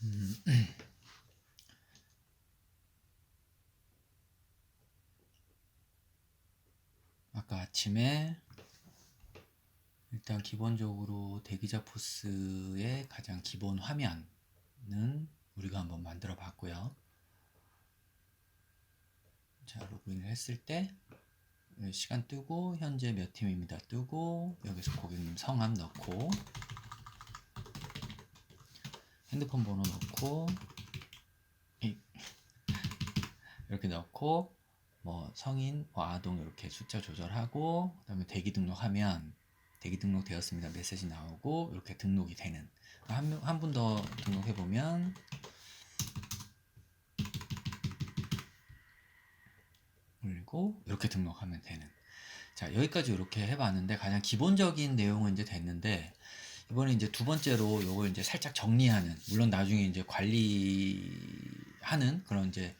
음, 아까 아침에 일단 기본적으로 대기자 포스의 가장 기본 화면은 우리가 한번 만들어 봤고요. 자, 로그인을 했을 때 시간 뜨고 현재 몇 팀입니다 뜨고 여기서 고객님 성함 넣고 핸드폰 번호 넣고 이렇게 넣고 뭐 성인, 뭐 아동 이렇게 숫자 조절하고 그다음에 대기 등록하면 대기 등록되었습니다 메시지 나오고 이렇게 등록이 되는 한 분 더 등록해 보면 그리고 이렇게 등록하면 되는. 자, 여기까지 이렇게 해봤는데 가장 기본적인 내용은 이제 됐는데 이번에 이제 두 번째로 요걸 이제 살짝 정리하는, 물론 나중에 이제 관리하는 그런 이제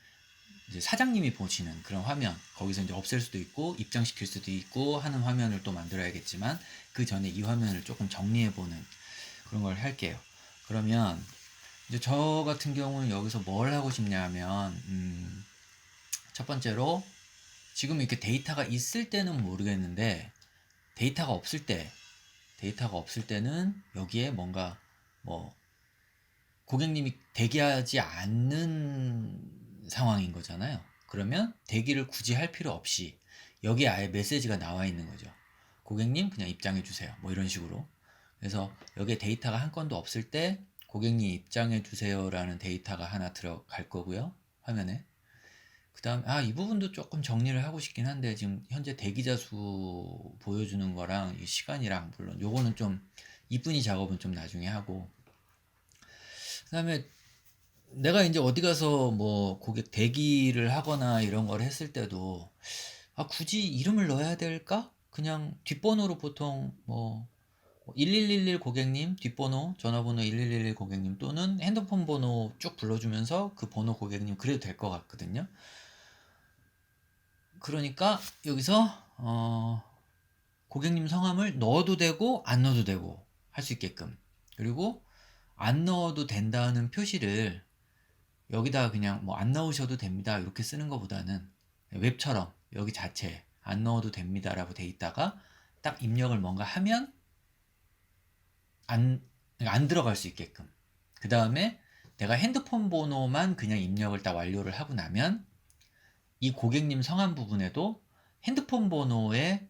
사장님이 보시는 그런 화면, 거기서 이제 없앨 수도 있고 입장시킬 수도 있고 하는 화면을 또 만들어야겠지만 그 전에 이 화면을 조금 정리해보는 그런 걸 할게요. 그러면 이제 저 같은 경우는 여기서 뭘 하고 싶냐면 첫 번째로 지금 이렇게 데이터가 있을 때는 모르겠는데 데이터가 없을 때는 여기에 뭔가 뭐 고객님이 대기하지 않는 상황인 거잖아요. 그러면 대기를 굳이 할 필요 없이 여기에 아예 메시지가 나와 있는 거죠. 고객님 그냥 입장해 주세요. 뭐 이런 식으로. 그래서 여기에 데이터가 한 건도 없을 때 고객님 입장해 주세요라는 데이터가 하나 들어갈 거고요. 화면에. 그 다음, 이 부분도 조금 정리를 하고 싶긴 한데, 지금 현재 대기자 수 보여주는 거랑 이 시간이랑, 물론 요거는 좀, 이쁜이 작업은 좀 나중에 하고, 그 다음에 내가 이제 어디 가서 뭐 고객 대기를 하거나 이런 걸 했을 때도, 굳이 이름을 넣어야 될까? 그냥 뒷번호로 보통 뭐, 1111 고객님 뒷번호, 전화번호 1111 고객님 또는 핸드폰 번호 쭉 불러주면서 그 번호 고객님 그래도 될 것 같거든요. 그러니까 여기서 고객님 성함을 넣어도 되고 안 넣어도 되고 할 수 있게끔, 그리고 안 넣어도 된다는 표시를 여기다 그냥 뭐 안 넣으셔도 됩니다 이렇게 쓰는 것보다는 웹처럼 여기 자체에 안 넣어도 됩니다 라고 돼 있다가 딱 입력을 뭔가 하면 안, 안 들어갈 수 있게끔, 그 다음에 내가 핸드폰 번호만 그냥 입력을 딱 완료를 하고 나면 이 고객님 성함 부분에도 핸드폰 번호에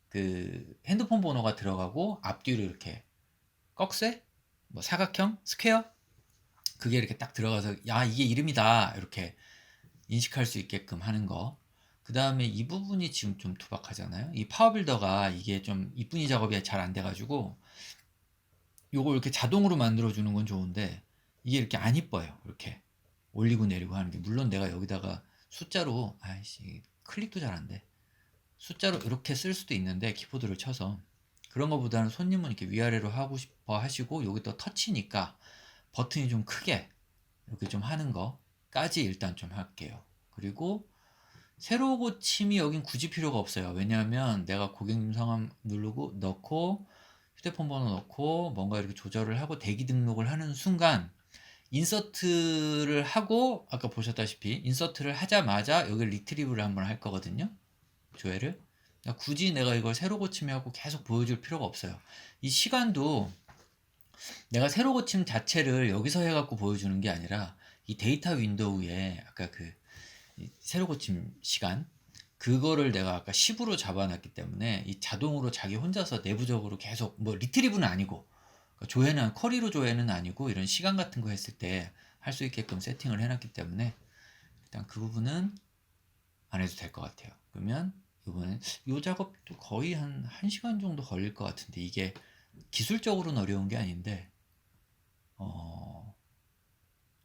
그 핸드폰 번호가 들어가고 앞뒤로 이렇게 꺽쇠, 뭐 사각형, 스퀘어, 그게 이렇게 딱 들어가서 야 이게 이름이다 이렇게 인식할 수 있게끔 하는 거. 그 다음에 이 부분이 지금 좀 투박하잖아요. 이 파워빌더가 이게 좀 이쁜이 작업이 잘 안 돼가지고 요걸 이렇게 자동으로 만들어 주는 건 좋은데 이게 이렇게 안 이뻐요. 이렇게 올리고 내리고 하는 게. 물론 내가 여기다가 숫자로 아이씨 클릭도 잘 안 돼. 숫자로 이렇게 쓸 수도 있는데 키보드를 쳐서 그런 것보다는 손님은 이렇게 위아래로 하고 싶어 하시고 여기 또 터치니까 버튼이 좀 크게 이렇게 좀 하는 거까지 일단 좀 할게요. 그리고 세로 고침이 여긴 굳이 필요가 없어요. 왜냐하면 내가 고객님 성함 누르고 넣고 휴대폰 번호 넣고 뭔가 이렇게 조절을 하고 대기 등록을 하는 순간 인서트를 하고 아까 보셨다시피 인서트를 하자마자 여기 리트리브를 한번 할 거거든요. 조회를. 그러니까 굳이 내가 이걸 세로 고침하고 계속 보여줄 필요가 없어요. 이 시간도 내가 세로 고침 자체를 여기서 해갖고 보여주는 게 아니라 이 데이터 윈도우에 아까 그 세로 고침 시간 그거를 내가 아까 10으로 잡아놨기 때문에 이 자동으로 자기 혼자서 내부적으로 계속 뭐 리트리브는 아니고 그러니까 조회는 커리로 조회는 아니고 이런 시간 같은 거 했을 때 할 수 있게끔 세팅을 해놨기 때문에 일단 그 부분은 안 해도 될 것 같아요. 그러면 이번엔 이 작업도 거의 한 1시간 정도 걸릴 것 같은데 이게 기술적으로는 어려운 게 아닌데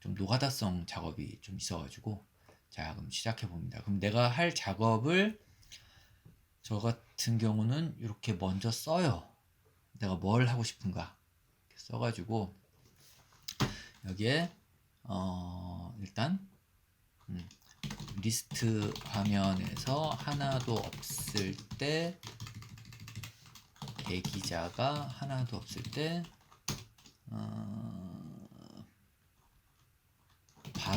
좀 노가다성 작업이 좀 있어가지고 자 그럼 시작해 봅니다. 그럼 내가 할 작업을 저 같은 경우는 이렇게 먼저 써요. 내가 뭘 하고 싶은가 이렇게 써가지고 여기에 일단 리스트 화면에서 하나도 없을 때 대기자가 하나도 없을 때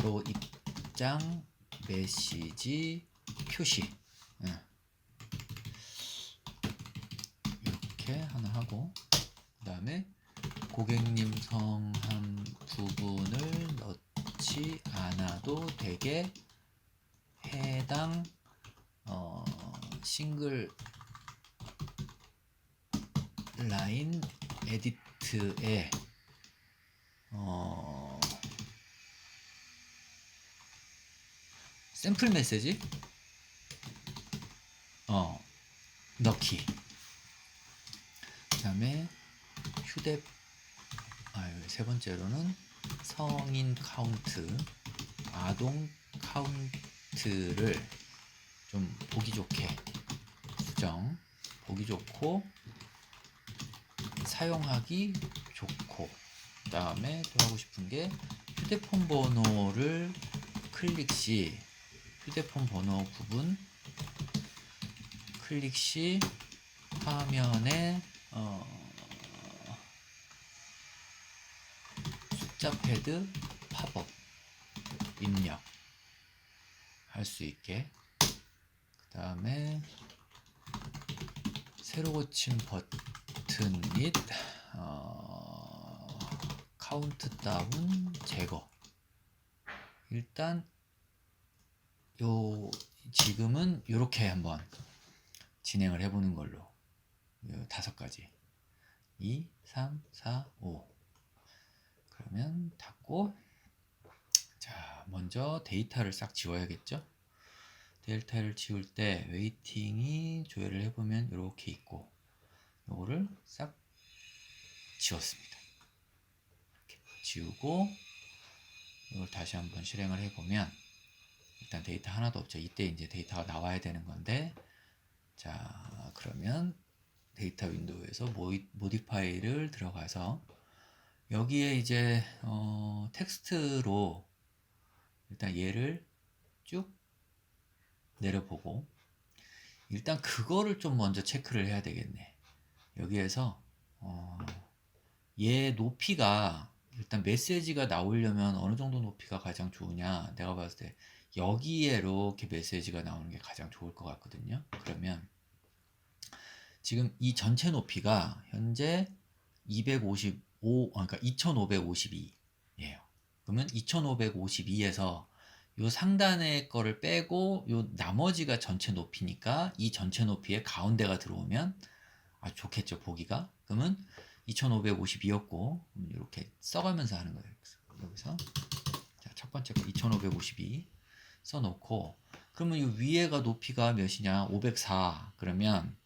바로 입장 메시지 표시 이렇게 하나 하고, 그 다음에 고객님 성함 부분을 넣지 않아도 되게 해당 싱글 라인 에디트에 샘플 메시지 넣기. 그 다음에 세 번째로는 성인 카운트, 아동 카운트를 좀 보기 좋게 수정, 보기 좋고 사용하기 좋고, 그 다음에 또 하고 싶은 게 휴대폰 번호를 클릭 시 휴대폰 번호 부분 클릭 시 화면에 숫자 패드 팝업 입력 할 수 있게, 그 다음에 새로 고침 버튼 및 카운트다운 제거. 일단 지금은 이렇게 한번 진행을 해보는 걸로. 5가지 2, 3, 4, 5. 그러면 닫고, 자, 먼저 데이터를 싹 지워야겠죠. 데이터를 지울 때 웨이팅이 조회를 해보면 이렇게 있고, 요거를 싹 지웠습니다. 이렇게 지우고 이걸 다시 한번 실행을 해보면 일단 데이터 하나도 없죠. 이때 이제 데이터가 나와야 되는 건데, 자, 그러면 데이터 윈도우에서 모디파이를 들어가서 여기에 이제 텍스트로 일단 얘를 쭉 내려보고, 일단 그거를 좀 먼저 체크를 해야 되겠네. 여기에서 얘 높이가, 일단 메시지가 나오려면 어느 정도 높이가 가장 좋으냐, 내가 봤을 때 여기에 이렇게 메시지가 나오는 게 가장 좋을 것 같거든요. 그러면 지금 이 전체 높이가 현재 255, 그러니까 2552예요. 그러면 2552에서 요 상단의 거를 빼고 요 나머지가 전체 높이니까 이 전체 높이의 가운데가 들어오면 좋겠죠, 보기가. 그러면 2552였고 이렇게 써가면서 하는 거예요. 여기서 자, 첫 번째 거 2552 써놓고, 그러면 이 위에가 높이가 몇이냐, 504. 그러면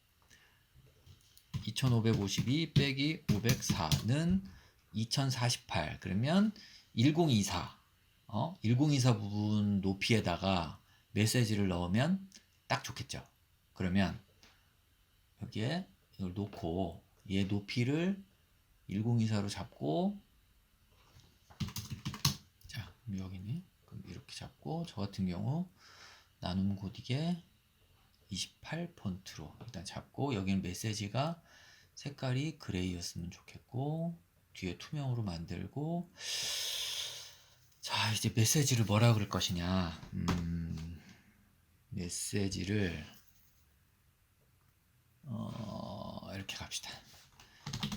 2552 빼기 504는 2048. 그러면 1024 1024 부분 높이에다가 메시지를 넣으면 딱 좋겠죠. 그러면 여기에 이걸 놓고 얘 높이를 1024로 잡고, 자, 여기네. 그럼 이렇게 잡고, 저 같은 경우 나눔 고딕에 28 폰트로 일단 잡고, 여기는 메시지가 색깔이 그레이였으면 좋겠고, 뒤에 투명으로 만들고, 자, 이제 메시지를 뭐라 그럴 것이냐. 메시지를 이렇게 갑시다.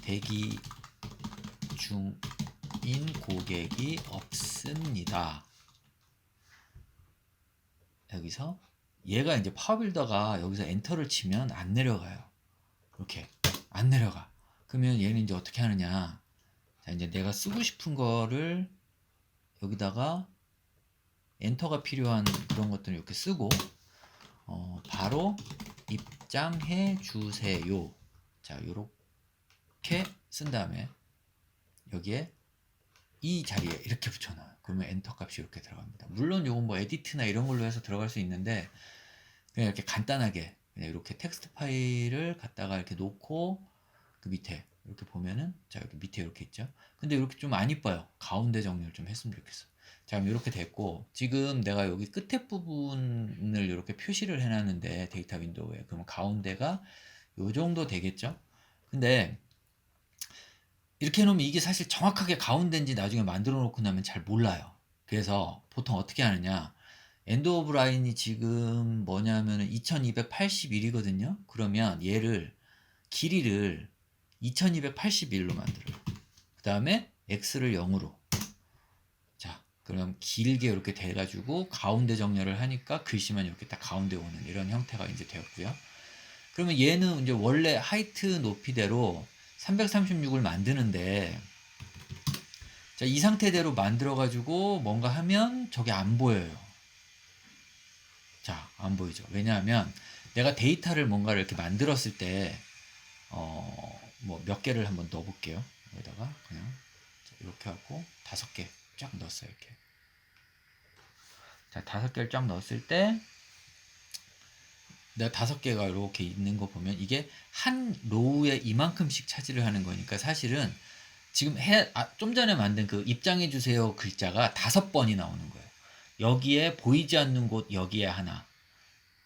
대기 중인 고객이 없습니다. 여기서 얘가 이제 파워빌더가 여기서 엔터를 치면 안 내려가요. 이렇게 안 내려가. 그러면 얘는 이제 어떻게 하느냐. 자, 이제 내가 쓰고 싶은 거를 여기다가 엔터가 필요한 그런 것들을 이렇게 쓰고, 바로 입장해 주세요. 자, 요렇게 쓴 다음에 여기에 이 자리에 이렇게 붙여놔요. 그러면 엔터 값이 이렇게 들어갑니다. 물론 요건 뭐 에디트나 이런 걸로 해서 들어갈 수 있는데, 그냥 이렇게 간단하게 그냥 이렇게 텍스트 파일을 갖다가 이렇게 놓고, 그 밑에 이렇게 보면은, 자, 여기 밑에 이렇게 있죠. 근데 이렇게 좀 안 이뻐요. 가운데 정리를 좀 했으면 좋겠어. 자, 그럼 이렇게 됐고, 지금 내가 여기 끝에 부분을 이렇게 표시를 해놨는데 데이터 윈도우에, 그러면 가운데가 요 정도 되겠죠. 근데 이렇게 해놓으면 이게 사실 정확하게 가운데인지 나중에 만들어 놓고 나면 잘 몰라요. 그래서 보통 어떻게 하느냐, 엔드 오브 라인이 지금 뭐냐면은 2281이거든요. 그러면 얘를 길이를 2281로 만들어요. 그 다음에 x를 0으로. 자, 그럼 길게 이렇게 돼가지고 가운데 정렬을 하니까 글씨만 이렇게 딱 가운데 오는 이런 형태가 이제 되었고요. 그러면 얘는 이제 원래 하이트 높이대로 336을 만드는데, 자, 이 상태대로 만들어가지고 뭔가 하면 저게 안 보여요. 자, 안 보이죠. 왜냐하면 내가 데이터를 뭔가를 이렇게 만들었을 때, 뭐 몇 개를 한번 넣어볼게요. 여기다가 그냥 이렇게 하고 5개 쫙 넣었어요. 이렇게. 자, 5개를 쫙 넣었을 때, 내가 5개가 이렇게 있는 거 보면 이게 한 로우에 이만큼씩 차지를 하는 거니까 사실은 지금 좀 전에 만든 그 입장해 주세요 글자가 5번이 나오는 거예요. 여기에 보이지 않는 곳 여기에 하나,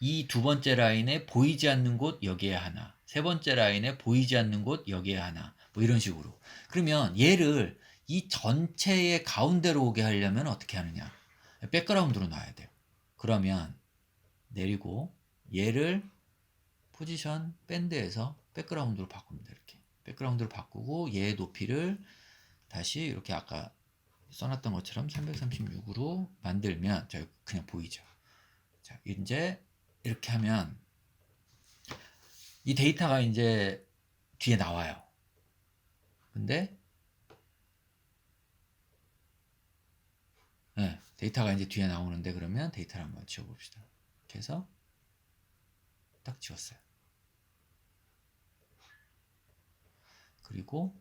이 두 번째 라인에 보이지 않는 곳 여기에 하나, 세 번째 라인에 보이지 않는 곳 여기에 하나, 뭐 이런 식으로. 그러면 얘를 이 전체의 가운데로 오게 하려면 어떻게 하느냐, 백그라운드로 놔야 돼요. 그러면 내리고 얘를 포지션 밴드에서 백그라운드로 바꿉니다. 이렇게 백그라운드로 바꾸고 얘의 높이를 다시 이렇게 아까 써놨던 것처럼 336으로 만들면, 자, 그냥 보이죠. 자, 이제 이렇게 하면 이 데이터가 이제 뒤에 나와요. 근데 네, 데이터가 이제 뒤에 나오는데, 그러면 데이터를 한번 지워봅시다. 이렇게 해서 딱 지웠어요. 그리고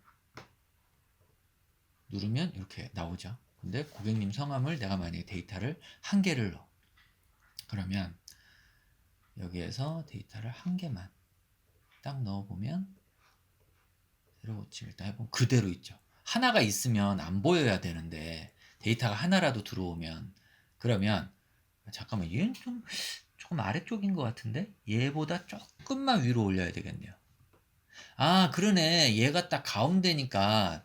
누르면 이렇게 나오죠. 근데 고객님 성함을 내가 만약에 데이터를 1개를 넣어. 그러면 여기에서 데이터를 1개만 딱 넣어보면, 새로 고침 일단 해보면 그대로 있죠. 하나가 있으면 안 보여야 되는데 데이터가 하나라도 들어오면, 그러면 잠깐만, 얘는 조금 아래쪽인 것 같은데 얘보다 조금만 위로 올려야 되겠네요. 아, 그러네. 얘가 딱 가운데니까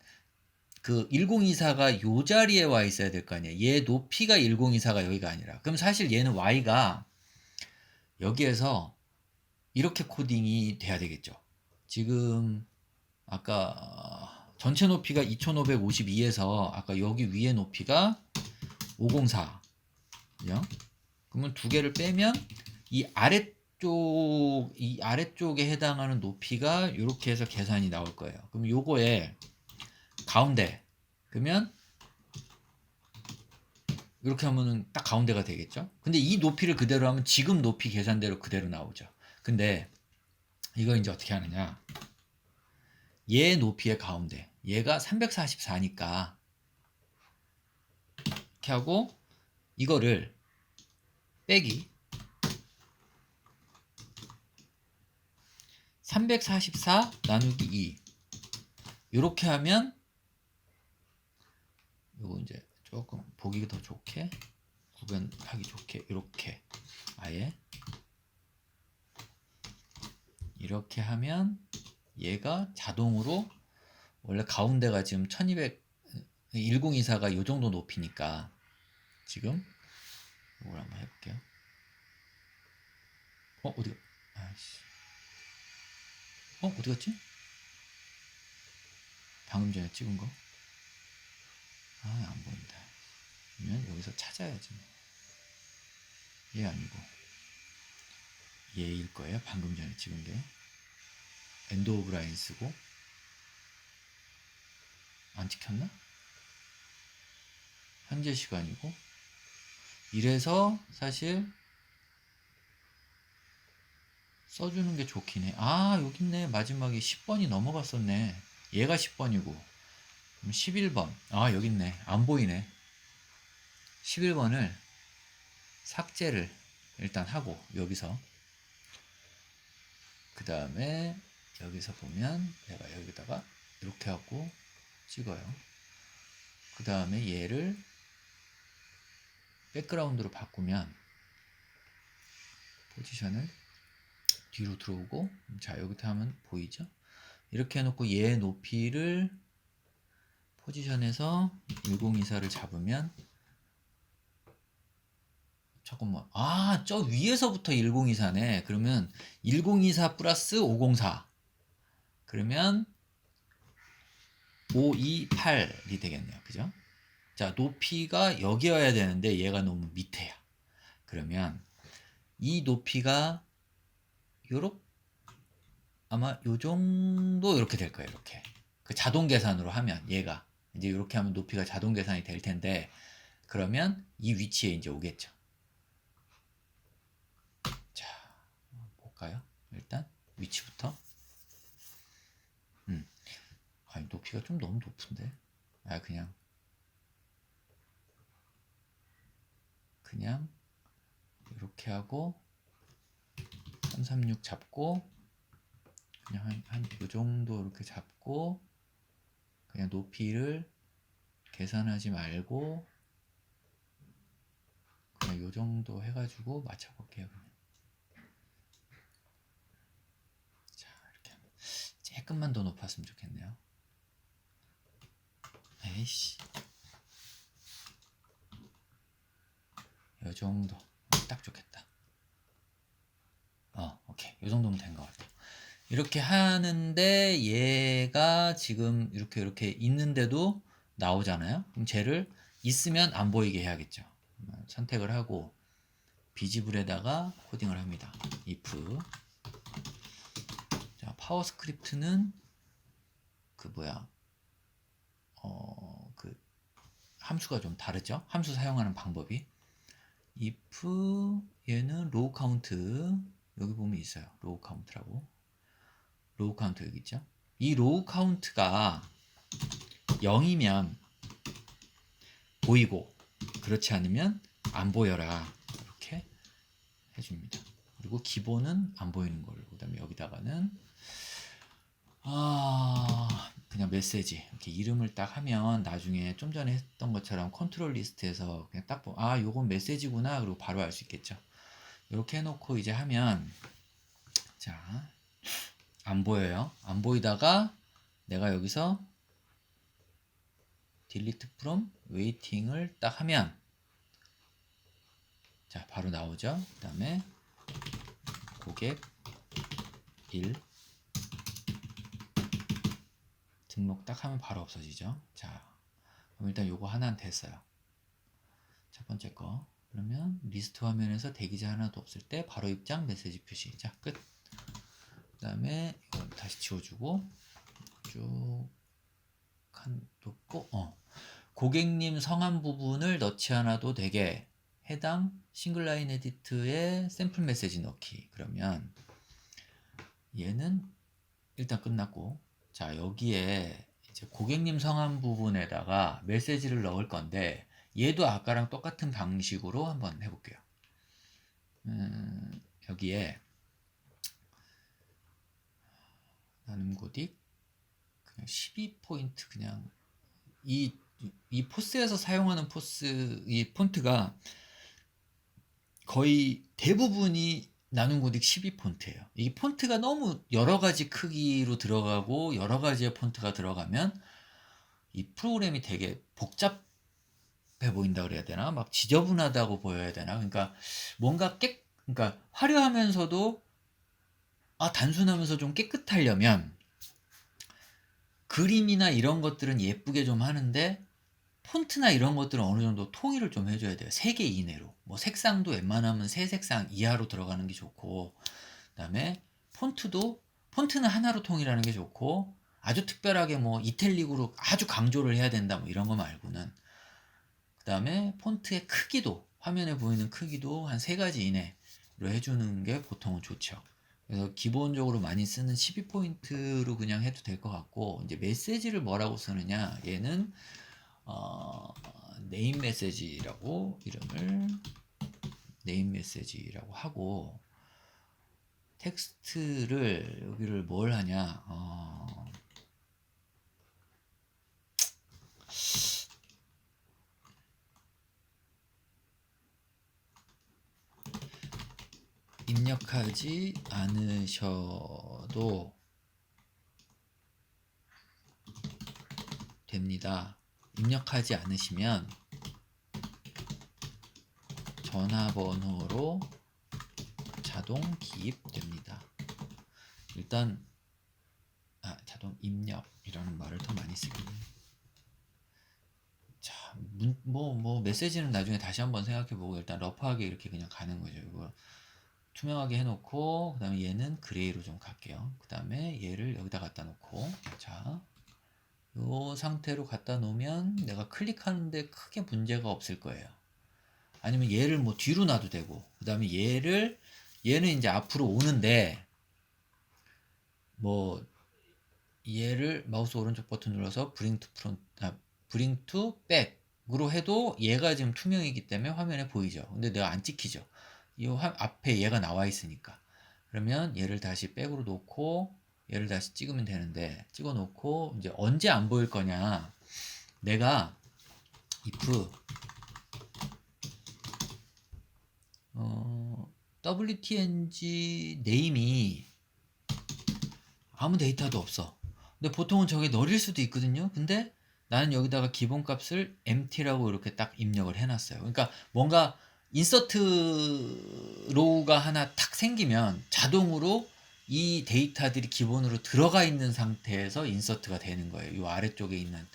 그 1024가 요 자리에 와 있어야 될 거 아니에요. 얘 높이가 1024가 여기가 아니라. 그럼 사실 얘는 y가 여기에서 이렇게 코딩이 돼야 되겠죠. 지금 아까 전체 높이가 2552에서 아까 여기 위에 높이가 504. 그죠? 그러면 두 개를 빼면 이 아래쪽에 해당하는 높이가 이렇게 해서 계산이 나올 거예요. 그럼 요거에 가운데, 그러면 이렇게 하면은 딱 가운데가 되겠죠. 근데 이 높이를 그대로 하면 지금 높이 계산대로 그대로 나오죠. 근데 이거 이제 어떻게 하느냐, 얘 높이의 가운데, 얘가 344니까 이렇게 하고 이거를 빼기 344 나누기 2 이렇게 하면, 요거 이제 조금 보기 더 좋게 구분하기 좋게 이렇게 아예 이렇게 하면 얘가 자동으로, 원래 가운데가 지금 1024가 요 정도 높이니까, 지금 이걸 한번 해볼게요. 어디가, 아이씨, 어디 갔지? 방금 전에 찍은 거. 안 보인다. 그러면 여기서 찾아야지. 얘 아니고 얘일 거예요. 방금 전에 찍은 게 엔드 오브 라인 쓰고 안 찍혔나? 현재 시간이고. 이래서 사실 써주는 게 좋긴 해. 여기 있네. 마지막에 10번이 넘어갔었네. 얘가 10번이고 11번. 여기 있네. 안 보이네. 11번을 삭제를 일단 하고, 여기서 그 다음에 여기서 보면 내가 여기다가 이렇게 하고 찍어요. 그 다음에 얘를 백그라운드로 바꾸면 포지션을 뒤로 들어오고, 자, 여기부터 하면 보이죠? 이렇게 해놓고 얘 높이를 포지션에서 1024를 잡으면 잠깐만. 아, 저 위에서부터 1024네. 그러면 1024 플러스 504. 그러면 528이 되겠네요. 그죠? 자, 높이가 여기여야 되는데 얘가 너무 밑에야. 그러면 이 높이가 요렇게 아마 요 정도 이렇게 될 거예요. 이렇게. 그 자동 계산으로 하면 얘가 이제 이렇게 하면 높이가 자동 계산이 될 텐데 그러면 이 위치에 이제 오겠죠. 자, 볼까요? 일단 위치부터. 아니, 높이가 좀 너무 높은데. 아, 그냥 이렇게 하고 336 잡고 그냥 한 요 정도 이렇게 잡고 그냥 높이를 계산하지 말고 그냥 요 정도 해가지고 맞춰볼게요. 그냥. 자, 이렇게 하면 조금만 더 높았으면 좋겠네요. 에이씨, 요 정도 딱 좋겠다. 오케이, 요 정도면 된 것 같아요. 이렇게 하는데 얘가 지금 이렇게 있는데도 나오잖아요. 그럼 쟤를 있으면 안 보이게 해야겠죠. 선택을 하고 비지블에다가 코딩을 합니다. if. 자, 파워 스크립트는 그 뭐야, 그 함수가 좀 다르죠. 함수 사용하는 방법이. if 얘는 로우 카운트, 여기 보면 있어요. 로우 카운트라고. 로우 카운트 여기 있죠. 이 로우 카운트가 0이면 보이고 그렇지 않으면 안 보여라, 이렇게 해줍니다. 그리고 기본은 안 보이는 걸로, 그 다음에 여기다가는 그냥 메시지 이렇게 이름을 딱 하면 나중에 좀 전에 했던 것처럼 컨트롤 리스트에서 그냥 딱 요건 메시지구나, 그리고 바로 알 수 있겠죠. 이렇게 해놓고 이제 하면, 자, 안 보여요. 안 보이다가 내가 여기서 delete from waiting을 딱 하면, 자, 바로 나오죠. 그 다음에 고객 1 등록 딱 하면 바로 없어지죠. 자, 그럼 일단 요거 하나는 됐어요. 첫 번째 거. 그러면 리스트 화면에서 대기자 하나도 없을 때 바로 입장 메시지 표시. 자, 끝. 그 다음에 이거 다시 지워주고 쭉 놓고 고객님 성함 부분을 넣지 않아도 되게 해당 싱글라인 에디트에 샘플 메시지 넣기. 그러면 얘는 일단 끝났고, 자, 여기에 이제 고객님 성함 부분에다가 메시지를 넣을 건데 얘도 아까랑 똑같은 방식으로 한번 해볼게요. 여기에 나눔 고딕 그냥 12포인트, 그냥 이 포스에서 사용하는 이 폰트가 거의 대부분이 나눔 고딕 12폰트예요. 이 폰트가 너무 여러 가지 크기로 들어가고 여러 가지의 폰트가 들어가면 이 프로그램이 되게 복잡해 보인다 그래야 되나? 막 지저분하다고 보여야 되나? 그러니까 뭔가 그러니까 화려하면서도 단순하면서 좀 깨끗하려면 그림이나 이런 것들은 예쁘게 좀 하는데 폰트나 이런 것들은 어느 정도 통일을 좀 해줘야 돼요. 3개 이내로. 뭐 색상도 웬만하면 3색상 이하로 들어가는 게 좋고, 그 다음에 폰트는 하나로 통일하는 게 좋고, 아주 특별하게 뭐 이탈릭으로 아주 강조를 해야 된다 뭐 이런 거 말고는, 그 다음에 폰트의 크기도, 화면에 보이는 크기도 한 3가지 이내로 해주는 게 보통은 좋죠. 그래서 기본적으로 많이 쓰는 12포인트로 그냥 해도 될 것 같고, 이제 메시지를 뭐라고 쓰느냐, 얘는 네임 메시지라고 이름을 네임 메시지라고 하고, 텍스트를 여기를 뭘 하냐, 입력하지 않으셔도 됩니다. 입력하지 않으시면 전화번호로 자동 기입됩니다. 일단 자동 입력이라는 말을 더 많이 쓰겠네요. 자, 메시지는 나중에 다시 한번 생각해보고 일단 러프하게 이렇게 그냥 가는 거죠. 이거 투명하게 해놓고 그 다음에 얘는 그레이로 좀 갈게요. 그 다음에 얘를 여기다 갖다 놓고 자, 요 상태로 갖다 놓으면 내가 클릭하는데 크게 문제가 없을 거예요. 아니면 얘를 뭐 뒤로 놔도 되고 그 다음에 얘는 이제 앞으로 오는데 뭐 얘를 마우스 오른쪽 버튼 눌러서 bring to back으로 해도 얘가 지금 투명이기 때문에 화면에 보이죠. 근데 내가 안 찍히죠. 이 앞에 얘가 나와 있으니까. 그러면 얘를 다시 백으로 놓고 얘를 다시 찍으면 되는데 찍어 놓고 이제 언제 안 보일 거냐. 내가 if WTNG 네임이 아무 데이터도 없어. 근데 보통은 저게 널일 수도 있거든요. 근데 나는 여기다가 기본값을 empty라고 이렇게 딱 입력을 해놨어요. 그러니까 뭔가 인서트 로우가 하나 탁 생기면 자동으로 이 데이터들이 기본으로 들어가 있는 상태에서 인서트가 되는 거예요. 이 아래쪽에 있는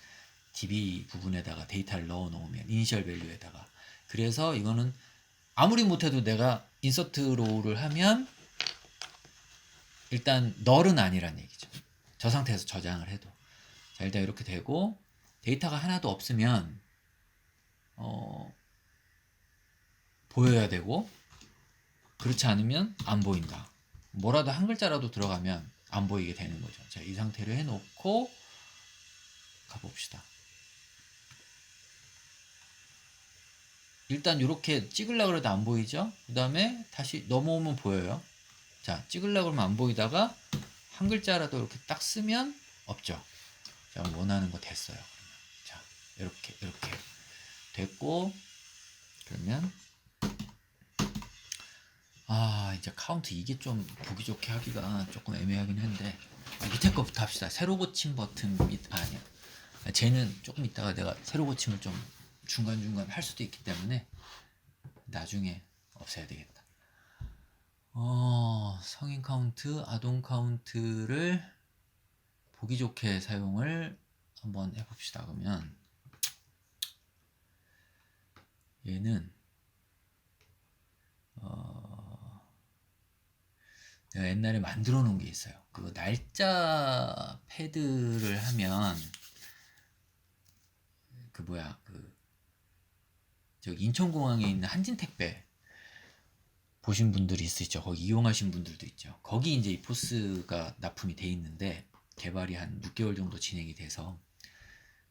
DB 부분에다가 데이터를 넣어 놓으면 이니셜 밸류에다가. 그래서 이거는 아무리 못해도 내가 인서트 로우를 하면 일단 널은 아니란 얘기죠. 저 상태에서 저장을 해도. 자, 일단 이렇게 되고 데이터가 하나도 없으면 보여야 되고 그렇지 않으면 안 보인다. 뭐라도 한 글자라도 들어가면 안 보이게 되는 거죠. 자, 이 상태로 해놓고 가봅시다. 일단 이렇게 찍으려고 해도 안 보이죠? 그 다음에 다시 넘어오면 보여요. 자, 찍으려고 하면 안 보이다가 한 글자라도 이렇게 딱 쓰면 없죠. 자, 원하는 거 됐어요. 자, 이렇게 됐고 그러면 이제 카운트 이게 좀 보기 좋게 하기가 조금 애매하긴 한데 밑에 거부터 합시다. 새로 고침 버튼 아니야. 쟤는 조금 이따가 내가 새로 고침을 좀 중간중간 할 수도 있기 때문에 나중에 없애야 되겠다. 성인 카운트, 아동 카운트를 보기 좋게 사용을 한번 해봅시다. 그러면 얘는 내가 옛날에 만들어 놓은 게 있어요. 그 날짜 패드를 하면 저기 인천공항에 있는 한진택배 보신 분들이 있으시죠. 거기 이용하신 분들도 있죠. 거기 이제 이 포스가 납품이 돼 있는데 개발이 한 6개월 정도 진행이 돼서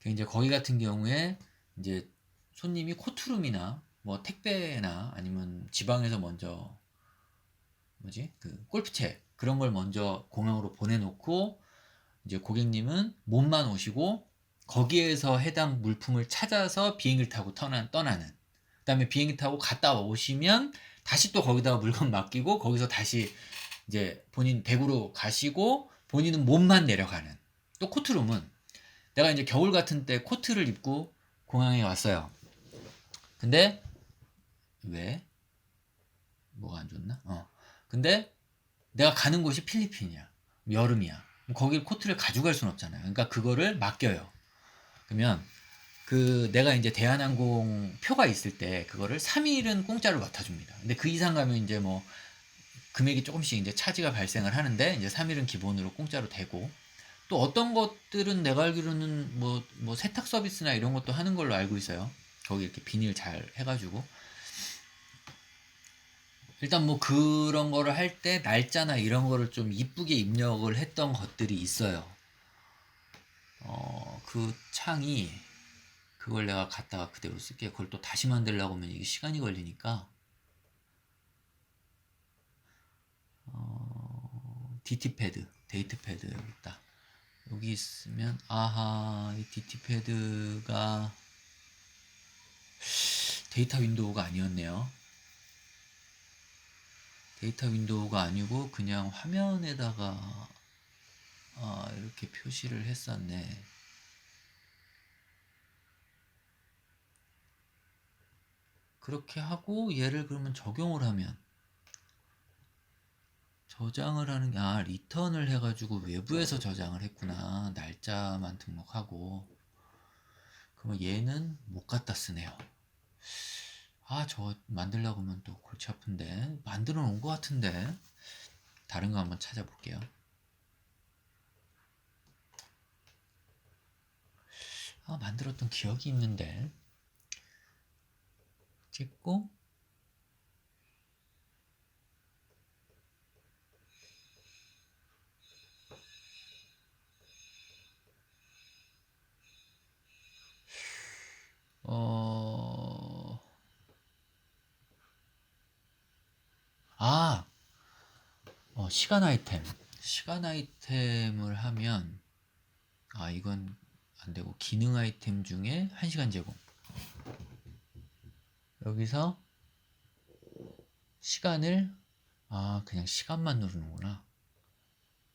이제 거기 같은 경우에 이제 손님이 코트룸이나 뭐 택배나 아니면 지방에서 먼저 그 골프채 그런 걸 먼저 공항으로 보내놓고 이제 고객님은 몸만 오시고 거기에서 해당 물품을 찾아서 비행기를 타고 떠나는. 그다음에 비행기 타고 갔다 오시면 다시 또 거기다가 물건 맡기고 거기서 다시 이제 본인 댁으로 가시고 본인은 몸만 내려가는. 또 코트룸은 내가 이제 겨울 같은 때 코트를 입고 공항에 왔어요. 근데 왜? 뭐가 안 좋나? 근데 내가 가는 곳이 필리핀이야. 여름이야. 거길 코트를 가져갈 순 없잖아요. 그러니까 그거를 맡겨요. 그러면 내가 이제 대한항공 표가 있을 때 그거를 3일은 공짜로 맡아줍니다. 근데 그 이상 가면 이제 뭐 금액이 조금씩 이제 차지가 발생을 하는데 이제 3일은 기본으로 공짜로 되고 또 어떤 것들은 내가 알기로는 뭐 세탁 서비스나 이런 것도 하는 걸로 알고 있어요. 거기 이렇게 비닐 잘 해가지고 일단 뭐 그런 거를 할 때 날짜나 이런 거를 좀 이쁘게 입력을 했던 것들이 있어요. 그 창이 그걸 내가 갖다가 그대로 쓸게. 그걸 또 다시 만들려고 하면 이게 시간이 걸리니까 DT패드, 데이트패드 여기 있다. 여기 있으면 이 DT패드가 데이터 윈도우가 아니었네요. 데이터 윈도우가 아니고 그냥 화면에다가 이렇게 표시를 했었네. 그렇게 하고 얘를 그러면 적용을 하면 저장을 하는 게 리턴을 해가지고 외부에서 저장을 했구나. 날짜만 등록하고. 그러면 얘는 못 갖다 쓰네요. 저 만들려고 하면 또 골치 아픈데. 만들어 놓은 것 같은데. 다른 거 한번 찾아볼게요. 만들었던 기억이 있는데. 찍고 어... 아, 시간 아이템. 시간 아이템을 하면, 이건 안 되고, 기능 아이템 중에 1시간 제공. 여기서 시간을, 그냥 시간만 누르는구나.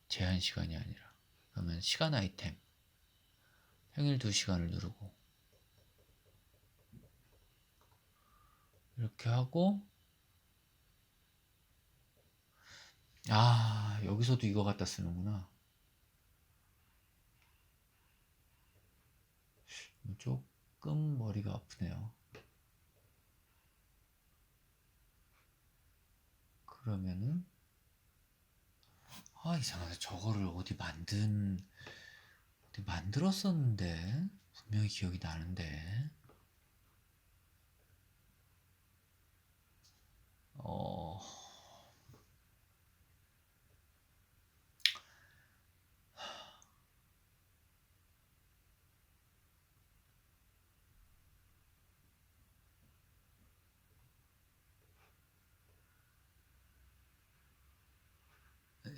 제한 시간이 아니라. 그러면 시간 아이템. 평일 2시간을 누르고. 이렇게 하고, 여기서도 이거 갖다 쓰는구나. 조금 머리가 아프네요. 그러면은 이상하다. 저거를 어디 만들었었는데 분명히 기억이 나는데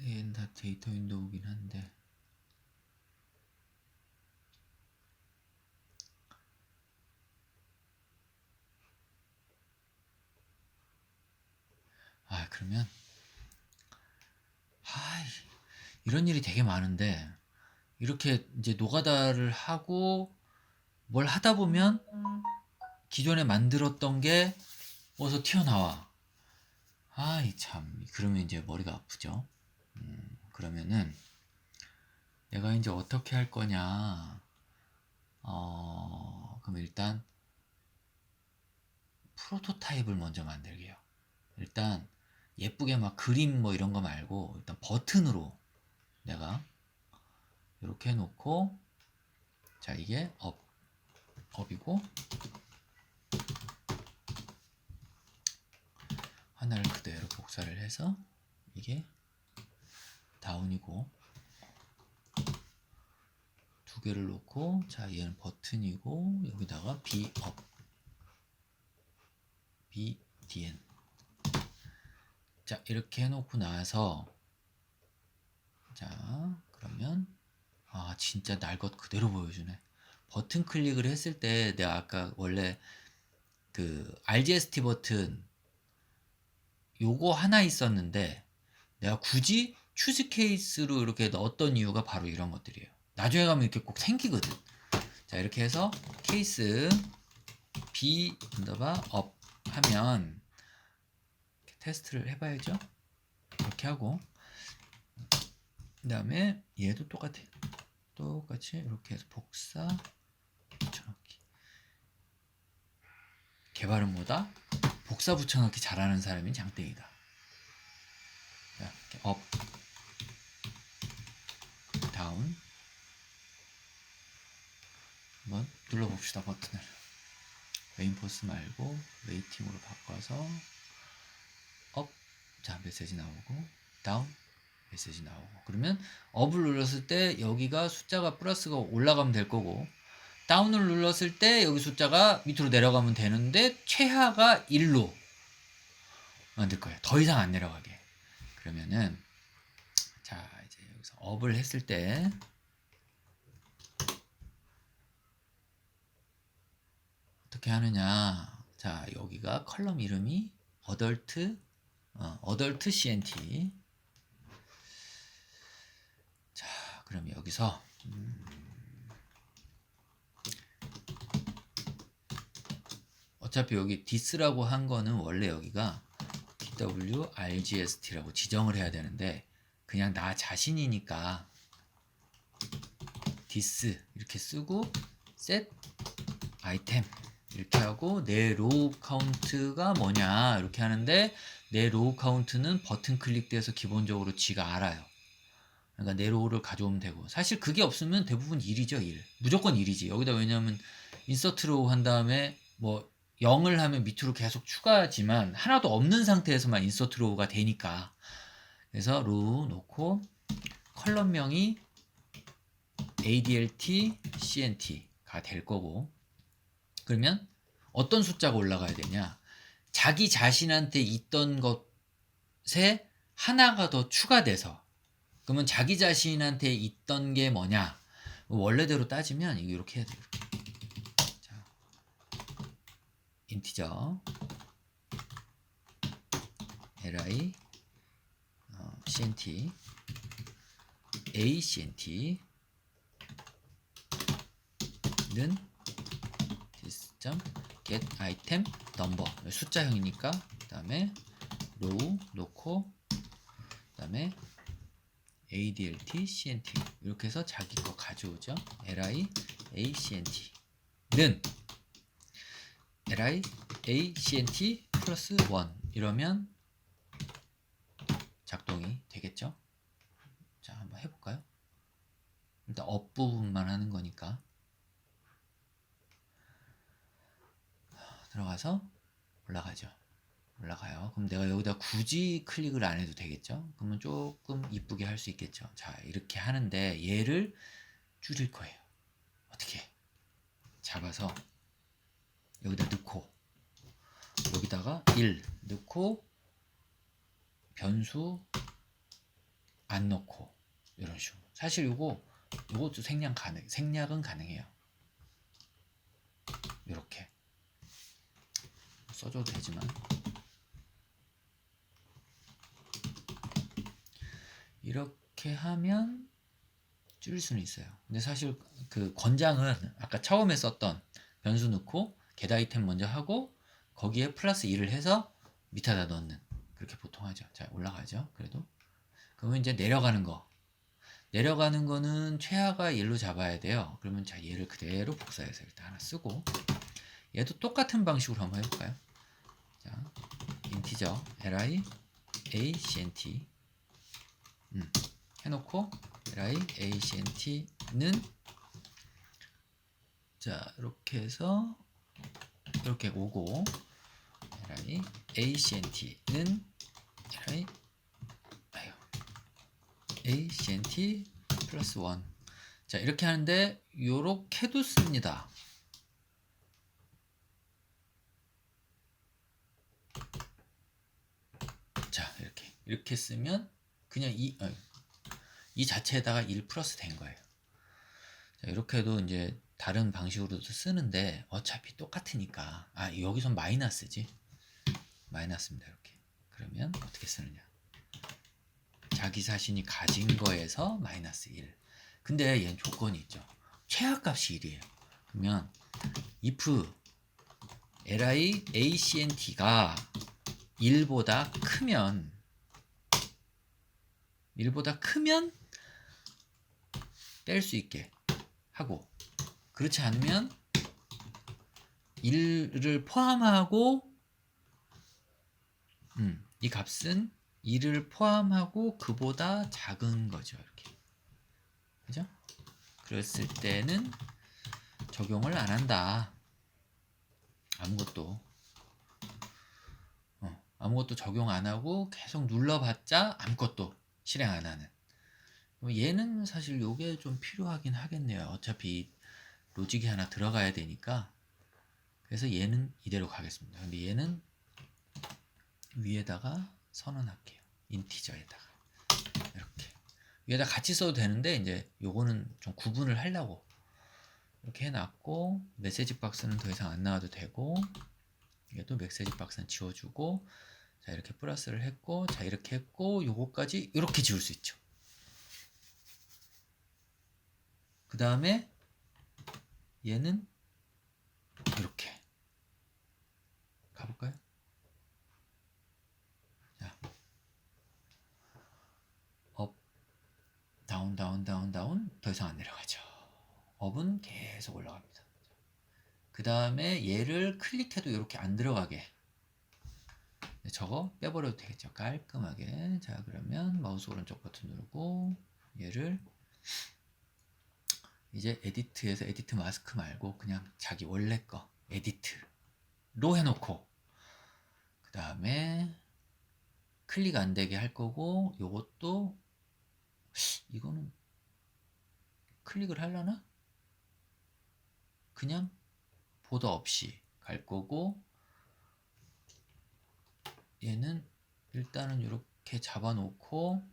얘는 다 데이터 윈도우긴 한데 그러면 이런 일이 되게 많은데 이렇게 이제 노가다를 하고 뭘 하다 보면 기존에 만들었던 게 어디서 튀어나와. 참. 그러면 이제 머리가 아프죠. 그러면은 내가 이제 어떻게 할 거냐. 그럼 일단 프로토타입을 먼저 만들게요. 일단 예쁘게 막 그림 뭐 이런 거 말고 일단 버튼으로 내가 이렇게 해놓고 자 이게 업이고 하나를 그대로 복사를 해서 이게 다운이고 두 개를 놓고 자 얘는 버튼이고 여기다가 B업 BDN 자 이렇게 해놓고 나서 자 그러면 진짜 날 것 그대로 보여주네. 버튼 클릭을 했을 때 내가 아까 원래 그 RGST 버튼 요거 하나 있었는데 내가 굳이 추즈 케이스로 이렇게 넣었던 이유가 바로 이런 것들이에요. 나중에 가면 이렇게 꼭 생기거든. 자 이렇게 해서 케이스 B 업 하면 테스트를 해봐야죠. 이렇게 하고 그 다음에 얘도 똑같이 이렇게 해서 복사 붙여넣기. 개발은 뭐다? 복사 붙여넣기 잘하는 사람이 장땡이다. 자, 이렇게 업 다운 한번 눌러봅시다. 버튼을 레인포스 말고 웨이팅으로 바꿔서 업, 자 메시지 나오고 다운 메시지 나오고 그러면 업을 눌렀을 때 여기가 숫자가 플러스가 올라가면 될 거고 다운을 눌렀을 때 여기 숫자가 밑으로 내려가면 되는데 최하가 1로 만들 거예요. 더 이상 안 내려가게. 그러면은 자 이제 여기서 업을 했을 때 어떻게 하느냐. 자 여기가 컬럼 이름이 어덜트 CNT. 자 그럼 여기서 어차피 여기 this라고 한 거는 원래 여기가 twrgst라고 지정을 해야 되는데 그냥 나 자신이니까 this 이렇게 쓰고 set item 이렇게 하고 내 로우 카운트가 뭐냐 이렇게 하는데 내 로우 카운트는 버튼 클릭돼서 기본적으로 지가 알아요. 그러니까 내 로우를 가져오면 되고 사실 그게 없으면 대부분 1이죠. 1 무조건 1이지. 여기다 왜냐면 인서트 로우 한 다음에 뭐 0을 하면 밑으로 계속 추가하지만 하나도 없는 상태에서만 인서트 로우가 되니까 그래서 로우 놓고 컬럼명이 ADLT, CNT가 될 거고 그러면 어떤 숫자가 올라가야 되냐 자기 자신한테 있던 것에 하나가 더 추가돼서 그러면 자기 자신한테 있던 게 뭐냐 원래대로 따지면 이거 이렇게 해야 돼요. 자, 인티저 li cnt a cnt 는 get item number 숫자형이니까 그 다음에 row 놓고 그 다음에 adlt cnt 이렇게 해서 자기 거 가져오죠. li a cnt는 li a cnt 플러스 1 이러면 작동이 되겠죠. 자 한번 해볼까요? 일단 업 부분만 하는 거니까 들어가서 올라가죠. 올라가요. 그럼 내가 여기다 굳이 클릭을 안 해도 되겠죠. 그러면 조금 이쁘게 할 수 있겠죠. 자 이렇게 하는데 얘를 줄일 거예요. 어떻게 잡아서 여기다 넣고 여기다가 1 넣고 변수 안 넣고 이런 식으로 사실 요것도 생략은 가능해요. 이렇게 써줘도 되지만 이렇게 하면 줄일 수는 있어요. 근데 사실 그 권장은 아까 처음에 썼던 변수 넣고 get 아이템 먼저 하고 거기에 플러스 1을 해서 밑에다 넣는 그렇게 보통 하죠. 자 올라가죠. 그래도 그러면 이제 내려가는 거는 최하가 1로 잡아야 돼요. 그러면 자 얘를 그대로 복사해서 일단 하나 쓰고 얘도 똑같은 방식으로 한번 해볼까요? 자 인티저 li a cnt 해놓고 li a cnt는 자 이렇게 해서 이렇게 오고 li a cnt는 li a cnt 플러스 1 자 이렇게 하는데 요렇게도 씁니다. 자 이렇게 쓰면 그냥 이 자체에다가 1 플러스 된 거예요. 자, 이렇게 해도 이제 다른 방식으로도 쓰는데 어차피 똑같으니까 여기선 마이너스지. 마이너스입니다. 이렇게. 그러면 어떻게 쓰느냐. 자기 자신이 가진 거에서 마이너스 1. 근데 얘는 조건이 있죠. 최하값이 1이에요. 그러면 if li acnt가 1보다 크면 뺄 수 있게 하고 그렇지 않으면 1을 포함하고 이 값은 1을 포함하고 그보다 작은 거죠. 이렇게. 그죠? 그랬을 때는 적용을 안 한다. 아무것도 적용 안 하고 계속 눌러봤자 아무것도 실행 안 하는. 얘는 사실 요게 좀 필요하긴 하겠네요. 어차피 로직이 하나 들어가야 되니까. 그래서 얘는 이대로 가겠습니다. 근데 얘는 위에다가 선언할게요. 인티저에다가 이렇게 위에다 같이 써도 되는데 이제 요거는 좀 구분을 하려고 이렇게 해놨고 메시지 박스는 더 이상 안 나와도 되고 얘도 메시지 박스는 지워주고 자 이렇게 플러스를 했고 자 이렇게 했고 요거까지 이렇게 지울 수 있죠. 그 다음에 얘는 이렇게 다운 더 이상 안 내려가죠. 업은 계속 올라갑니다. 그 다음에 얘를 클릭해도 이렇게 안 들어가게 저거 빼버려도 되겠죠. 깔끔하게. 자, 그러면 마우스 오른쪽 버튼 누르고 얘를 이제 에디트에서 에디트 마스크 말고 그냥 자기 원래 거 에디트로 해놓고 그 다음에 클릭 안 되게 할 거고 요것도 이거는 클릭을 하려나? 그냥 보더 없이 갈 거고 얘는 일단은 이렇게 잡아 놓고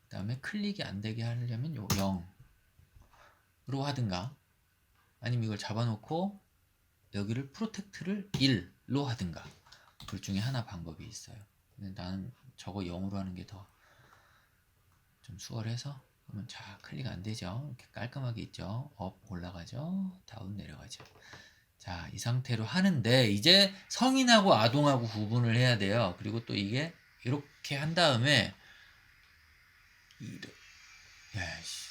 그 다음에 클릭이 안 되게 하려면 요 0으로 하든가 아니면 이걸 잡아 놓고 여기를 프로텍트를 1로 하든가 둘 중에 하나 방법이 있어요. 근데 나는 저거 0으로 하는 게 더 좀 수월해서 그러면 자 클릭 안 되죠. 이렇게 깔끔하게 있죠. 업 올라가죠. 다운 내려가죠. 자, 이 상태로 하는데 이제 성인하고 아동하고 구분을 해야 돼요. 그리고 또 이게 이렇게 한 다음에 야씨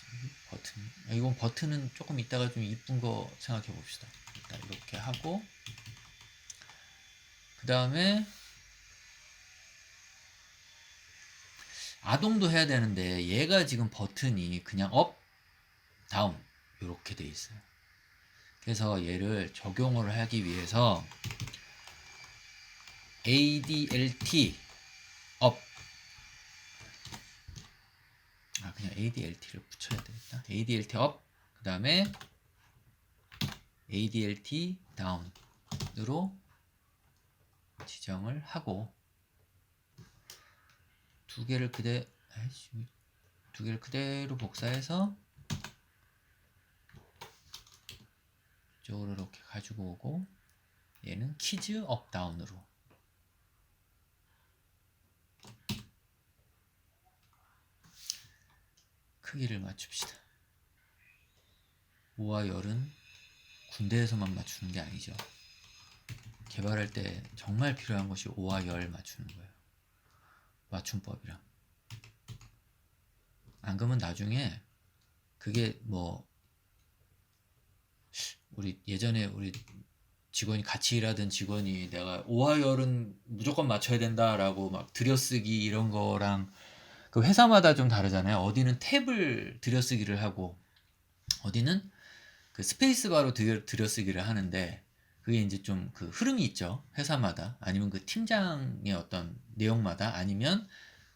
버튼 이건 버튼은 조금 이따가 좀 이쁜 거 생각해 봅시다. 일단 이렇게 하고 그 다음에 아동도 해야 되는데 얘가 지금 버튼이 그냥 업, 다운 이렇게 돼 있어요. 그래서 얘를 적용을 하기 위해서 ADLT 업 그냥 ADLT를 붙여야 되겠다. ADLT 업 그 다음에 ADLT 다운으로 지정을 하고 두 개를 그대로 복사해서 이쪽으로 이렇게 가지고 오고 얘는 키즈 업 다운으로 크기를 맞춥시다. 5와 열은 군대에서만 맞추는 게 아니죠. 개발할 때 정말 필요한 것이 5와 열 맞추는 거예요. 맞춤법이랑. 안 그러면 나중에 그게 뭐 우리 예전에 우리 직원이 같이 일하던 직원이 내가 5와 열은 무조건 맞춰야 된다라고 막 들여쓰기 이런 거랑 그 회사마다 좀 다르잖아요. 어디는 탭을 들여쓰기를 하고 어디는 그 스페이스바로 들여쓰기를 하는데 그게 이제 좀 그 흐름이 있죠. 회사마다 아니면 그 팀장의 어떤 내용마다 아니면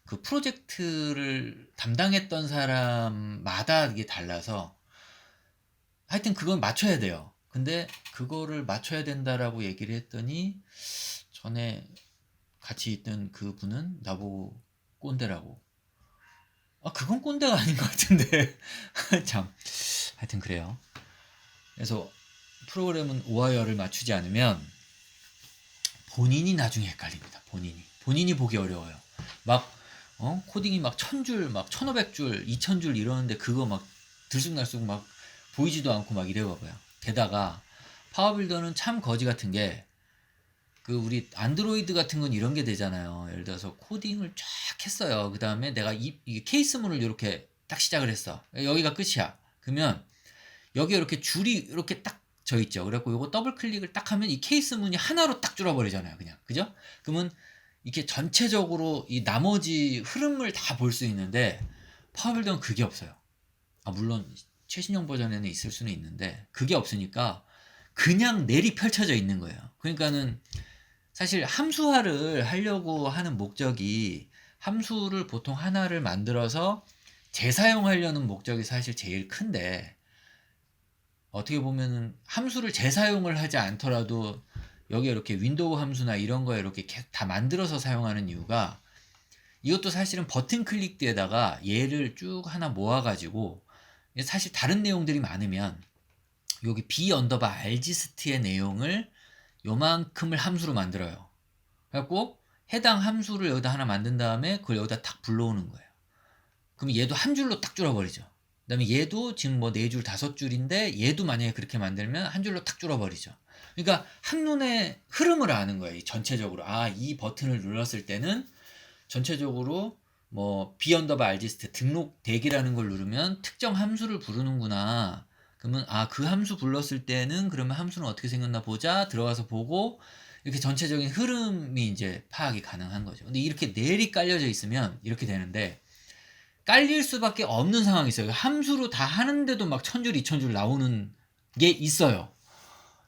그 프로젝트를 담당했던 사람마다 이게 달라서 하여튼 그건 맞춰야 돼요. 근데 그거를 맞춰야 된다라고 얘기를 했더니 전에 같이 있던 그 분은 나보고 꼰대라고. 그건 꼰대가 아닌 것 같은데. 참. 하여튼 그래요. 그래서 프로그램은 오와이어를 맞추지 않으면 본인이 나중에 헷갈립니다. 본인이 보기 어려워요. 막 코딩이 막 1000줄, 막 1500줄, 2000줄 이러는데 그거 막 들쑥날쑥 막 보이지도 않고 막 이래 봐봐요. 게다가 파워빌더는 참 거지 같은 게 그 우리 안드로이드 같은 건 이런 게 되잖아요. 예를 들어서 코딩을 쫙 했어요. 그 다음에 내가 이게 케이스문을 이렇게 딱 시작을 했어. 여기가 끝이야. 그러면 여기 이렇게 줄이 이렇게 딱 져 있죠. 그래갖고 요거 더블 클릭을 딱 하면 이 케이스문이 하나로 딱 줄어버리잖아요. 그냥. 그죠? 그러면 이렇게 전체적으로 이 나머지 흐름을 다 볼 수 있는데 파워빌더는 그게 없어요. 물론 최신형 버전에는 있을 수는 있는데 그게 없으니까 그냥 넬이 펼쳐져 있는 거예요. 그러니까는 사실 함수화를 하려고 하는 목적이 함수를 보통 하나를 만들어서 재사용하려는 목적이 사실 제일 큰데 어떻게 보면은 함수를 재사용을 하지 않더라도 여기 이렇게 윈도우 함수나 이런 거에 이렇게 다 만들어서 사용하는 이유가 이것도 사실은 버튼 클릭에다가 얘를 쭉 하나 모아가지고 사실 다른 내용들이 많으면 여기 b 언더바 argst의 내용을 요만큼을 함수로 만들어요. 그래갖고 해당 함수를 여기다 하나 만든 다음에 그걸 여기다 탁 불러오는 거예요. 그럼 얘도 한 줄로 딱 줄어버리죠. 그 다음에 얘도 지금 뭐 4줄, 5줄인데 얘도 만약에 그렇게 만들면 한 줄로 탁 줄어버리죠. 그러니까 한눈에 흐름을 아는 거예요. 전체적으로. 이 버튼을 눌렀을 때는 전체적으로 뭐 b 언더바 rg스트 등록 대기라는 걸 누르면 특정 함수를 부르는구나. 그러면 그 함수 불렀을 때는 그러면 함수는 어떻게 생겼나 보자. 들어가서 보고 이렇게 전체적인 흐름이 이제 파악이 가능한 거죠. 근데 이렇게 넬이 깔려져 있으면 이렇게 되는데 깔릴 수밖에 없는 상황이 있어요. 함수로 다 하는데도 막 1000줄, 2000줄 나오는 게 있어요.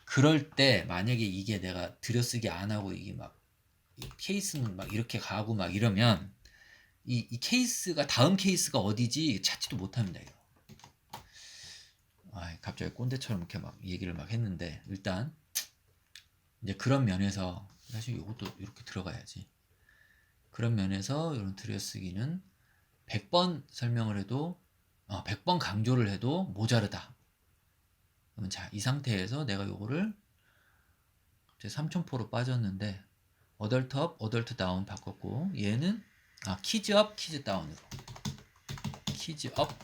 그럴 때 만약에 이게 내가 들여쓰기 안 하고 이게 막 케이스는 막 이렇게 가고 막 이러면 이 케이스가 다음 케이스가 어디지 찾지도 못합니다. 이거. 갑자기 꼰대처럼 이렇게 막 얘기를 막 했는데 일단 이제 그런 면에서 사실 이것도 이렇게 들어가야지. 그런 면에서 이런 들여쓰기는 100번 설명을 해도 100번 강조를 해도 모자르다. 그러면 자, 이 상태에서 내가 요거를 3000포로 빠졌는데 어덜트 업, 어덜트 다운 바꿨고 얘는 키즈 업, 키즈 다운으로 키즈 업.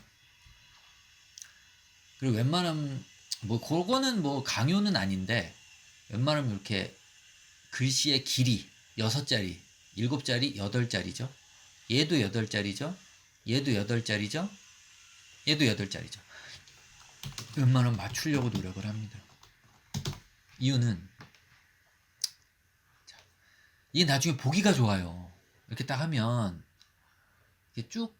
그리고 웬만하면 뭐 그거는 뭐 강요는 아닌데 웬만하면 이렇게 글씨의 길이 6자리, 7자리, 8자리죠. 얘도 8자리죠. 얘도 8자리죠. 얘도 8자리죠. 웬만하면 맞추려고 노력을 합니다. 이유는 이게 나중에 보기가 좋아요. 이렇게 딱 하면 이게 쭉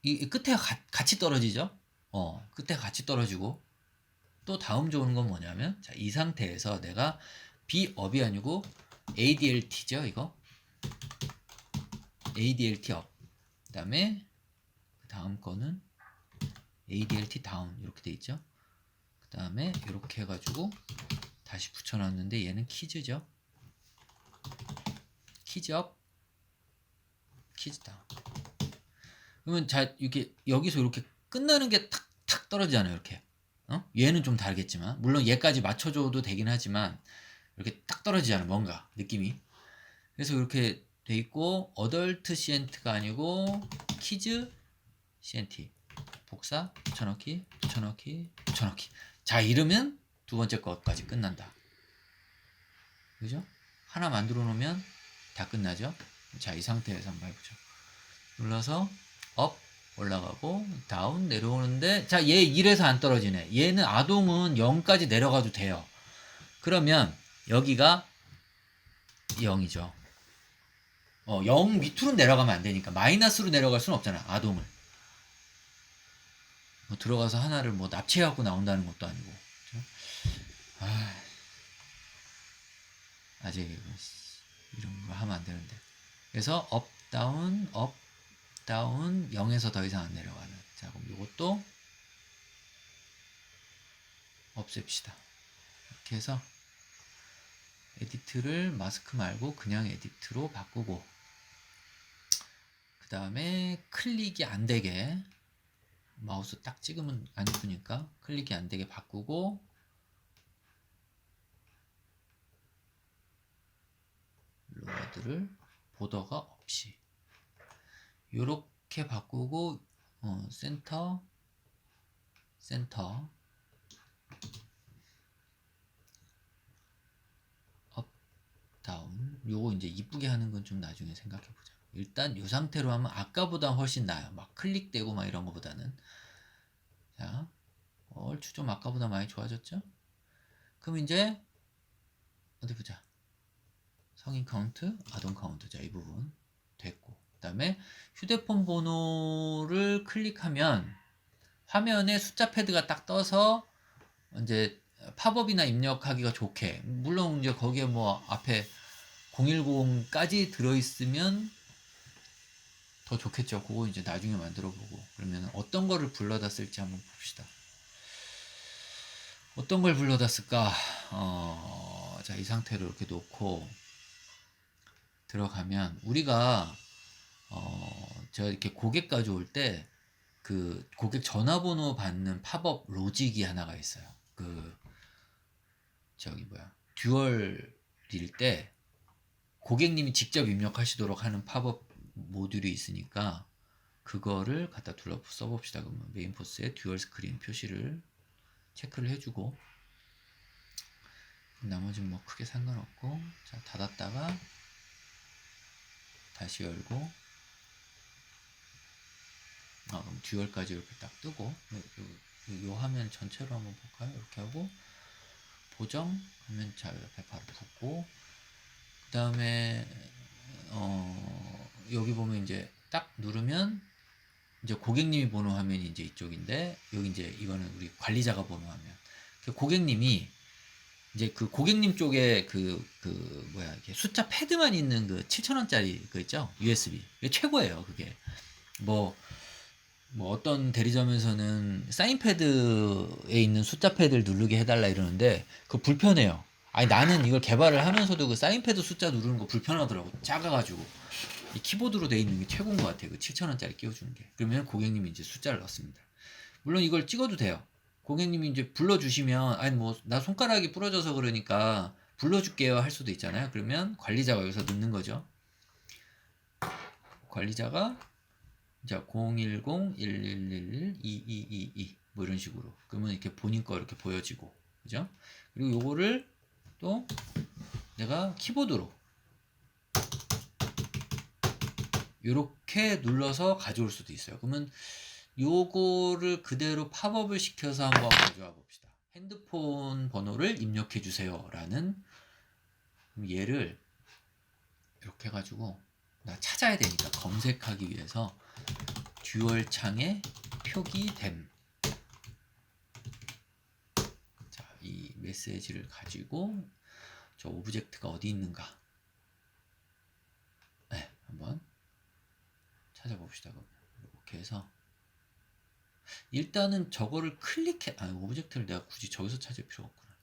이 끝에 같이 떨어지죠. 끝에 같이 떨어지고 또 다음 좋은 건 뭐냐면 자, 이 상태에서 내가 B업이 아니고 ADLT죠. 이거 ADLT 업. 그 다음에 그 다음 거는 ADLT 다운 이렇게 돼 있죠. 그 다음에 이렇게 해가지고 다시 붙여놨는데 얘는 키즈죠. 키즈업, 키즈다운. 그러면 자 이렇게 여기서 이렇게 끝나는 게 탁탁 떨어지잖아요. 이렇게. 얘는 좀 다르겠지만 물론 얘까지 맞춰줘도 되긴 하지만 이렇게 딱 떨어지잖아요. 뭔가 느낌이. 그래서 이렇게 돼 있고 어덜트 시엔트가 아니고 키즈 시엔티 복사 붙여넣기 붙여넣기 붙여넣기. 자 이러면 두 번째 것까지 끝난다. 그죠? 하나 만들어 놓으면 다 끝나죠. 자 이 상태에서 한번 해보죠. 눌러서 업 올라가고 다운 내려오는데 자 얘 1에서 안 떨어지네. 얘는 아동은 0까지 내려가도 돼요. 그러면 여기가 0이죠. 0 밑으로 내려가면 안 되니까 마이너스로 내려갈 수는 없잖아. 아동을 뭐 들어가서 하나를 뭐 납치해갖고 나온다는 것도 아니고. 그렇죠? 아직 이런 거 하면 안 되는데. 그래서 업 다운 업 다운 0에서 더 이상 안 내려가는. 자 그럼 이것도 없앱시다. 이렇게 해서 에디트를 마스크 말고 그냥 에디트로 바꾸고 그 다음에 클릭이 안 되게 마우스 딱 찍으면 안 이쁘니까 클릭이 안 되게 바꾸고 로드를 보더가 없이 요렇게 바꾸고 센터 업 다운 요거 이제 이쁘게 하는 건 좀 나중에 생각해 보자. 일단 요 상태로 하면 아까보다 훨씬 나아요. 막 클릭되고 막 이런 거보다는. 자 얼추 좀 아까보다 많이 좋아졌죠? 그럼 이제 어디 보자. 성인 카운트, 아동 카운트. 자, 이 부분 됐고. 그 다음에 휴대폰 번호를 클릭하면 화면에 숫자 패드가 딱 떠서 이제 팝업이나 입력하기가 좋게. 물론 이제 거기에 뭐 앞에 010까지 들어있으면 더 좋겠죠. 그거 이제 나중에 만들어 보고. 그러면 어떤 거를 불러다 쓸지 한번 봅시다. 어떤 걸 불러다 쓸까? 자, 이 상태로 이렇게 놓고 들어가면 우리가 제가 이렇게 고객 가져올 때 그 고객 전화번호 받는 팝업 로직이 하나가 있어요. 그 저기 뭐야 듀얼일 때 고객님이 직접 입력하시도록 하는 팝업 모듈이 있으니까 그거를 갖다 둘러 써봅시다. 그러면 메인포스에 듀얼 스크린 표시를 체크를 해주고 나머지는 뭐 크게 상관없고 자 닫았다가 다시 열고 그럼 듀얼까지 이렇게 딱 뜨고 요 화면 전체로 한번 볼까요? 이렇게 하고 보정 하면 자 옆에 바로 붙고 그 다음에 여기 보면 이제 딱 누르면 이제 고객님이 보는 화면이 이제 이쪽인데 여기 이제 이거는 우리 관리자가 보는 화면. 고객님이 이제 그 고객님 쪽에 뭐야 이게 숫자 패드만 있는 그 7,000원짜리 그 있죠? USB. 이게 최고예요, 그게. 뭐 어떤 대리점에서는 사인패드에 있는 숫자 패드를 누르게 해달라 이러는데 그거 불편해요. 아니 나는 이걸 개발을 하면서도 그 사인패드 숫자 누르는 거 불편하더라고. 작아가지고 이 키보드로 돼 있는 게 최고인 것 같아요. 그 7,000원짜리 끼워주는 게. 그러면 고객님이 이제 숫자를 넣습니다. 물론 이걸 찍어도 돼요. 고객님이 이제 불러주시면 아니 뭐 나 손가락이 부러져서 그러니까 불러줄게요 할 수도 있잖아요. 그러면 관리자가 여기서 넣는 거죠. 관리자가 자, 010-1111-2222 뭐 이런 식으로. 그러면 이렇게 본인 거 이렇게 보여지고. 그죠? 그리고 요거를 또 내가 키보드로 요렇게 눌러서 가져올 수도 있어요. 그러면 요거를 그대로 팝업을 시켜서 한번 가져와 봅시다. 핸드폰 번호를 입력해 주세요 라는 얘를 이렇게 해가지고 나 찾아야 되니까 검색하기 위해서 듀얼 창에 표기됨. 자, 이 메시지를 가지고 저 오브젝트가 어디 있는가? 네, 한번 찾아봅시다. 이렇게 해서 일단은 저거를 오브젝트를 내가 굳이 저기서 찾을 필요가 없구나.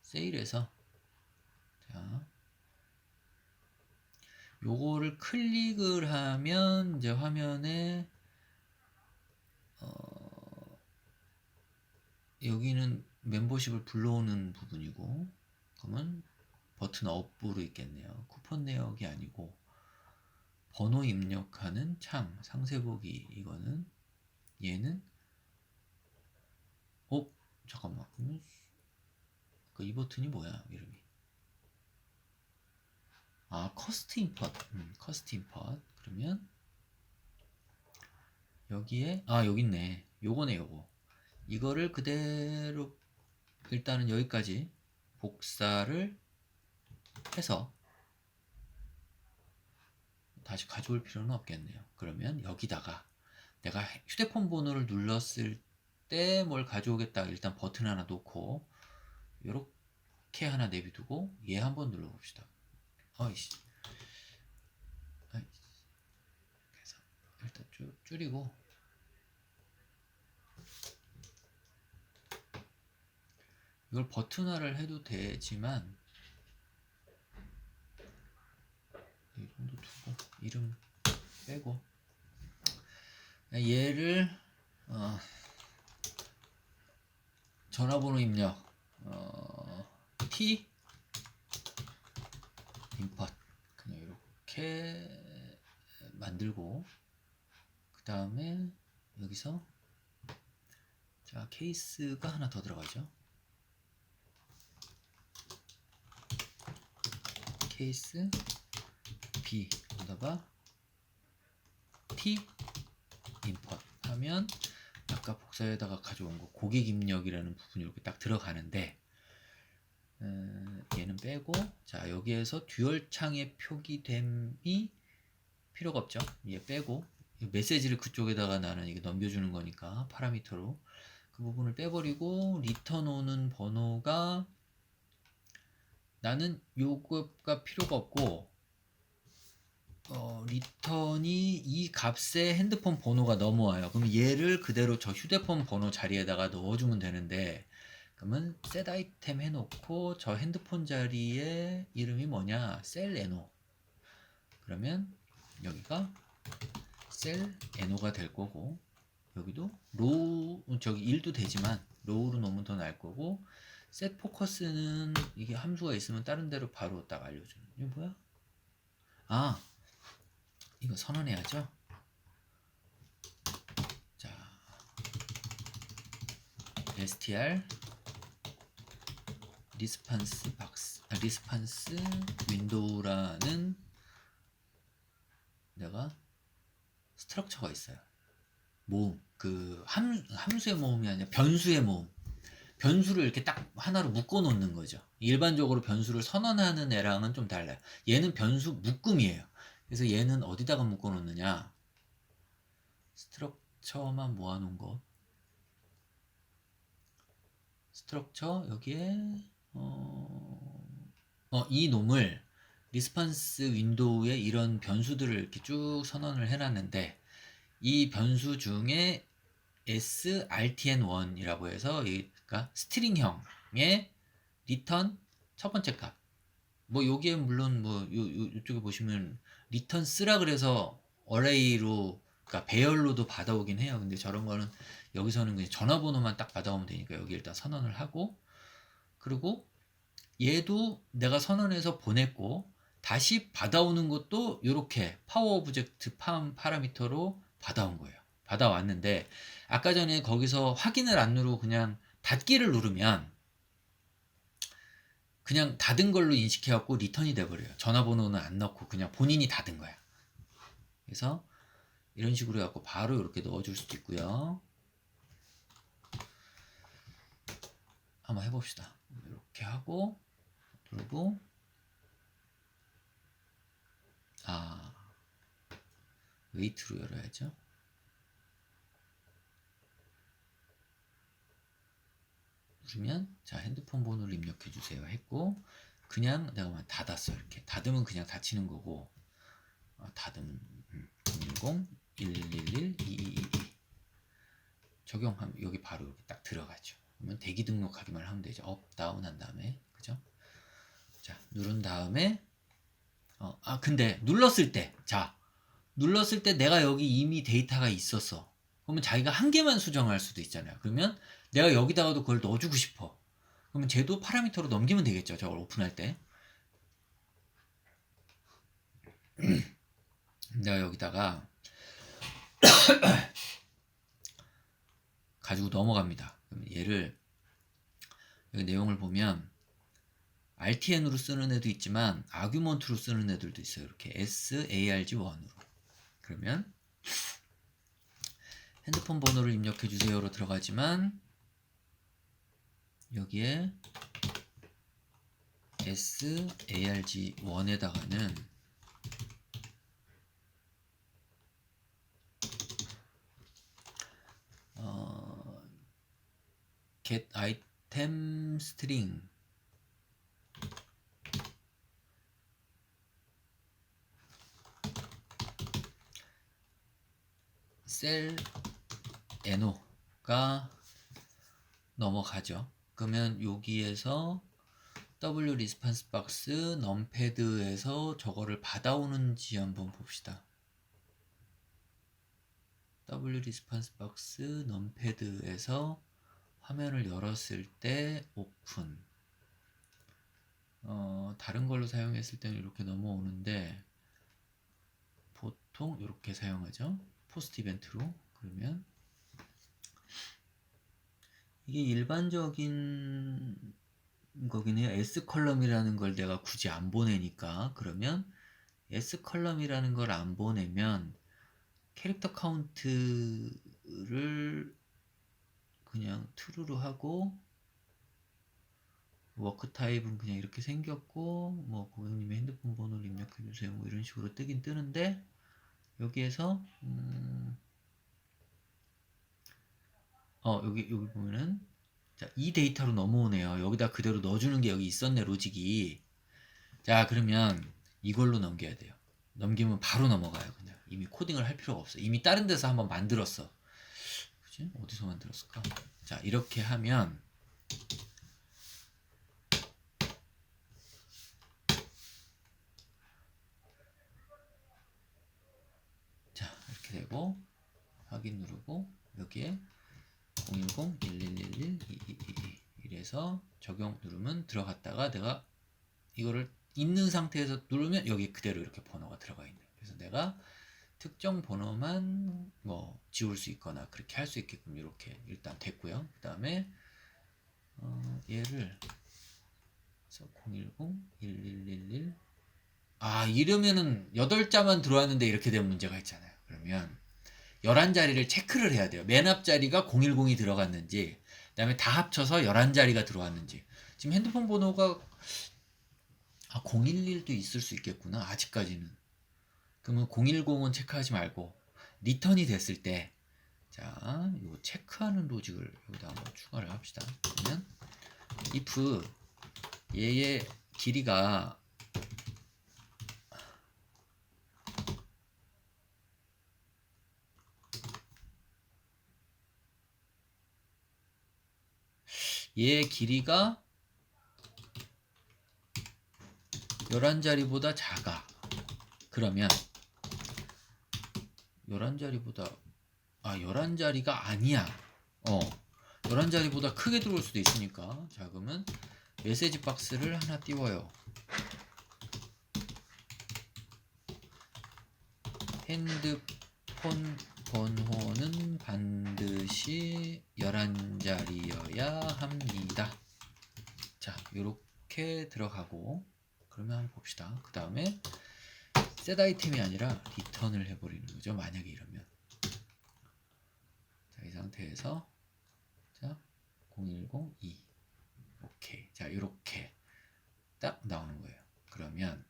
세일해서 자, 요거를 클릭을 하면 이제 화면에 여기는 멤버십을 불러오는 부분이고 그러면 버튼 업으로 있겠네요. 쿠폰 내역이 아니고 번호 입력하는 창 상세 보기. 이거는 얘는 잠깐만 이 버튼이 뭐야 이름이. 커스트 임포트. 커스트 임포트. 그러면 여기에 여기 있네. 요거네. 요거 이거를 그대로 일단은 여기까지 복사를 해서 다시 가져올 필요는 없겠네요. 그러면 여기다가 내가 휴대폰 번호를 눌렀을 때 뭘 가져오겠다. 일단 버튼 하나 놓고 요렇게 하나 내비두고 얘 한번 눌러봅시다. 어이씨. 그래서 일단 줄이고 이걸 버튼화를 해도 되지만 이 정도 두고 이름 빼고 얘를 전화번호 입력 T 임포트 그냥 이렇게 만들고 그 다음에 여기서 자 케이스가 하나 더 들어가죠. 케이스 B 에다가 T 임포트 하면 아까 복사에다가 가져온 거 고객 입력이라는 부분이 이렇게 딱 들어가는데 얘는 빼고 자 여기에서 듀얼 창에 표기됨이 필요가 없죠. 얘 빼고 메시지를 그쪽에다가 나는 이게 넘겨주는 거니까 파라미터로 그 부분을 빼버리고 리턴 오는 번호가 나는 요거가 필요가 없고 리턴이 이 값에 핸드폰 번호가 넘어와요. 그럼 얘를 그대로 저 휴대폰 번호 자리에다가 넣어주면 되는데 그러면 set 아이템 해놓고 저 핸드폰 자리에 이름이 뭐냐 셀 NO 그러면 여기가 셀 NO가 될 거고 여기도 로우 저기 1도 되지만 로우로 놓으면 더 나을 거고 set 포커스는 이게 함수가 있으면 다른 데로 바로 딱 알려주는. 이거 뭐야? 이거 선언해야죠. 자, str 리스판스 박스, 리스판스 윈도우라는 내가 스트럭처가 있어요. 모음, 그 함수의 모음이 아니라 변수의 모음. 변수를 이렇게 딱 하나로 묶어 놓는 거죠. 일반적으로 변수를 선언하는 애랑은 좀 달라요. 얘는 변수 묶음이에요. 그래서 얘는 어디다가 묶어 놓느냐? 스트럭처만 모아놓은 거. 스트럭처 여기에 이 놈을 리스판스 윈도우에 이런 변수들을 이렇게 쭉 선언을 해놨는데 이 변수 중에 srtn1이라고 해서 그러니까 스트링형의 리턴 첫 번째 값. 뭐 여기에 물론 뭐 이쪽에 보시면 리턴 쓰라 그래서 어레이로 그러니까 배열로도 받아오긴 해요. 근데 저런 거는 여기서는 그냥 전화번호만 딱 받아오면 되니까 여기 일단 선언을 하고 그리고 얘도 내가 선언해서 보냈고 다시 받아오는 것도 이렇게 파워 오브젝트 파라미터로 받아온 거예요. 받아왔는데 아까 전에 거기서 확인을 안 누르고 그냥 닫기를 누르면 그냥 닫은 걸로 인식해갖고 리턴이 돼버려요. 전화번호는 안 넣고 그냥 본인이 닫은 거야. 그래서 이런 식으로 해갖고 바로 이렇게 넣어줄 수도 있고요. 한번 해봅시다. 이렇게 하고 누르고 웨이트로 열어야죠. 누르면 자 핸드폰 번호를 입력해 주세요 했고 그냥 내가 닫았어. 이렇게 닫으면 그냥 닫히는 거고 닫으면 010-1111-2222 적용하면 여기 바로 이렇게 딱 들어가죠. 그러면 대기 등록하기만 하면 되죠. 업 다운 한 다음에 그죠? 자 누른 다음에 근데 눌렀을 때 내가 여기 이미 데이터가 있었어. 그러면 자기가 한 개만 수정할 수도 있잖아요. 그러면 내가 여기다가도 그걸 넣어주고 싶어. 그러면 쟤도 파라미터로 넘기면 되겠죠. 저걸 오픈할 때. 내가 여기다가 가지고 넘어갑니다. 그럼 얘를 여기 내용을 보면 RTN으로 쓰는 애도 있지만 아규먼트로 쓰는 애들도 있어요. 이렇게 SARG1으로. 그러면 핸드폰 번호를 입력해 주세요로 들어가지만 여기에 SARG1에다가는 get item string 셀 NO가 넘어가죠. 그러면 여기에서 W 리스판스 박스 넘패드에서 저거를 받아오는지 한번 봅시다. W 리스판스 박스 넘패드에서 화면을 열었을 때 오픈 다른 걸로 사용했을 때는 이렇게 넘어오는데 보통 이렇게 사용하죠. 포스트 이벤트로. 그러면 이게 일반적인 거긴 해요. S컬럼이라는 걸 내가 굳이 안 보내니까. 그러면 S컬럼이라는 걸 안 보내면 캐릭터 카운트를 그냥 true로 하고 워크 타입은 그냥 이렇게 생겼고 뭐 고객님의 핸드폰 번호를 입력해 주세요 뭐 이런 식으로 뜨긴 뜨는데 여기에서 여기 보면은 자, 이 데이터로 넘어오네요. 여기다 그대로 넣어주는 게 여기 있었네 로직이. 자 그러면 이걸로 넘겨야 돼요. 넘기면 바로 넘어가요. 그냥 이미 코딩을 할 필요가 없어. 이미 다른 데서 한번 만들었어. 그치? 어디서 만들었을까? 자 이렇게 하면 자 이렇게 되고 확인 누르고 여기에 010-1111-2222 이래서 적용 누르면 들어갔다가 내가 이거를 있는 상태에서 누르면 여기 그대로 이렇게 번호가 들어가 있는. 그래서 내가 특정 번호만 뭐 지울 수 있거나 그렇게 할 수 있게끔 이렇게 일단 됐고요. 그 다음에 얘를 010-1111 이러면은 8자만 들어왔는데 이렇게 된 문제가 있잖아요. 그러면 11자리를 체크를 해야 돼요. 맨 앞자리가 010이 들어갔는지, 그 다음에 다 합쳐서 11자리가 들어왔는지. 지금 핸드폰 번호가 011도 있을 수 있겠구나. 아직까지는. 그러면 010은 체크하지 말고 리턴이 됐을 때, 자, 요 체크하는 로직을 여기다 한번 추가를 합시다. 그러면 if 얘의 길이가 얘의 길이가 11자리보다 작아. 그러면 11자리보다 11자리가 아니야. 11자리보다 크게 들어올 수도 있으니까. 자, 그러면 메시지 박스를 하나 띄워요. 핸드폰 번호는 반드시 11자리여야 합니다. 자, 요렇게 들어가고, 그러면 한번 봅시다. 그 다음에 셋 아이템이 아니라 리턴을 해버리는 거죠. 만약에 이러면. 자, 이 상태에서 자 0102 오케이. 자, 요렇게 딱 나오는 거예요. 그러면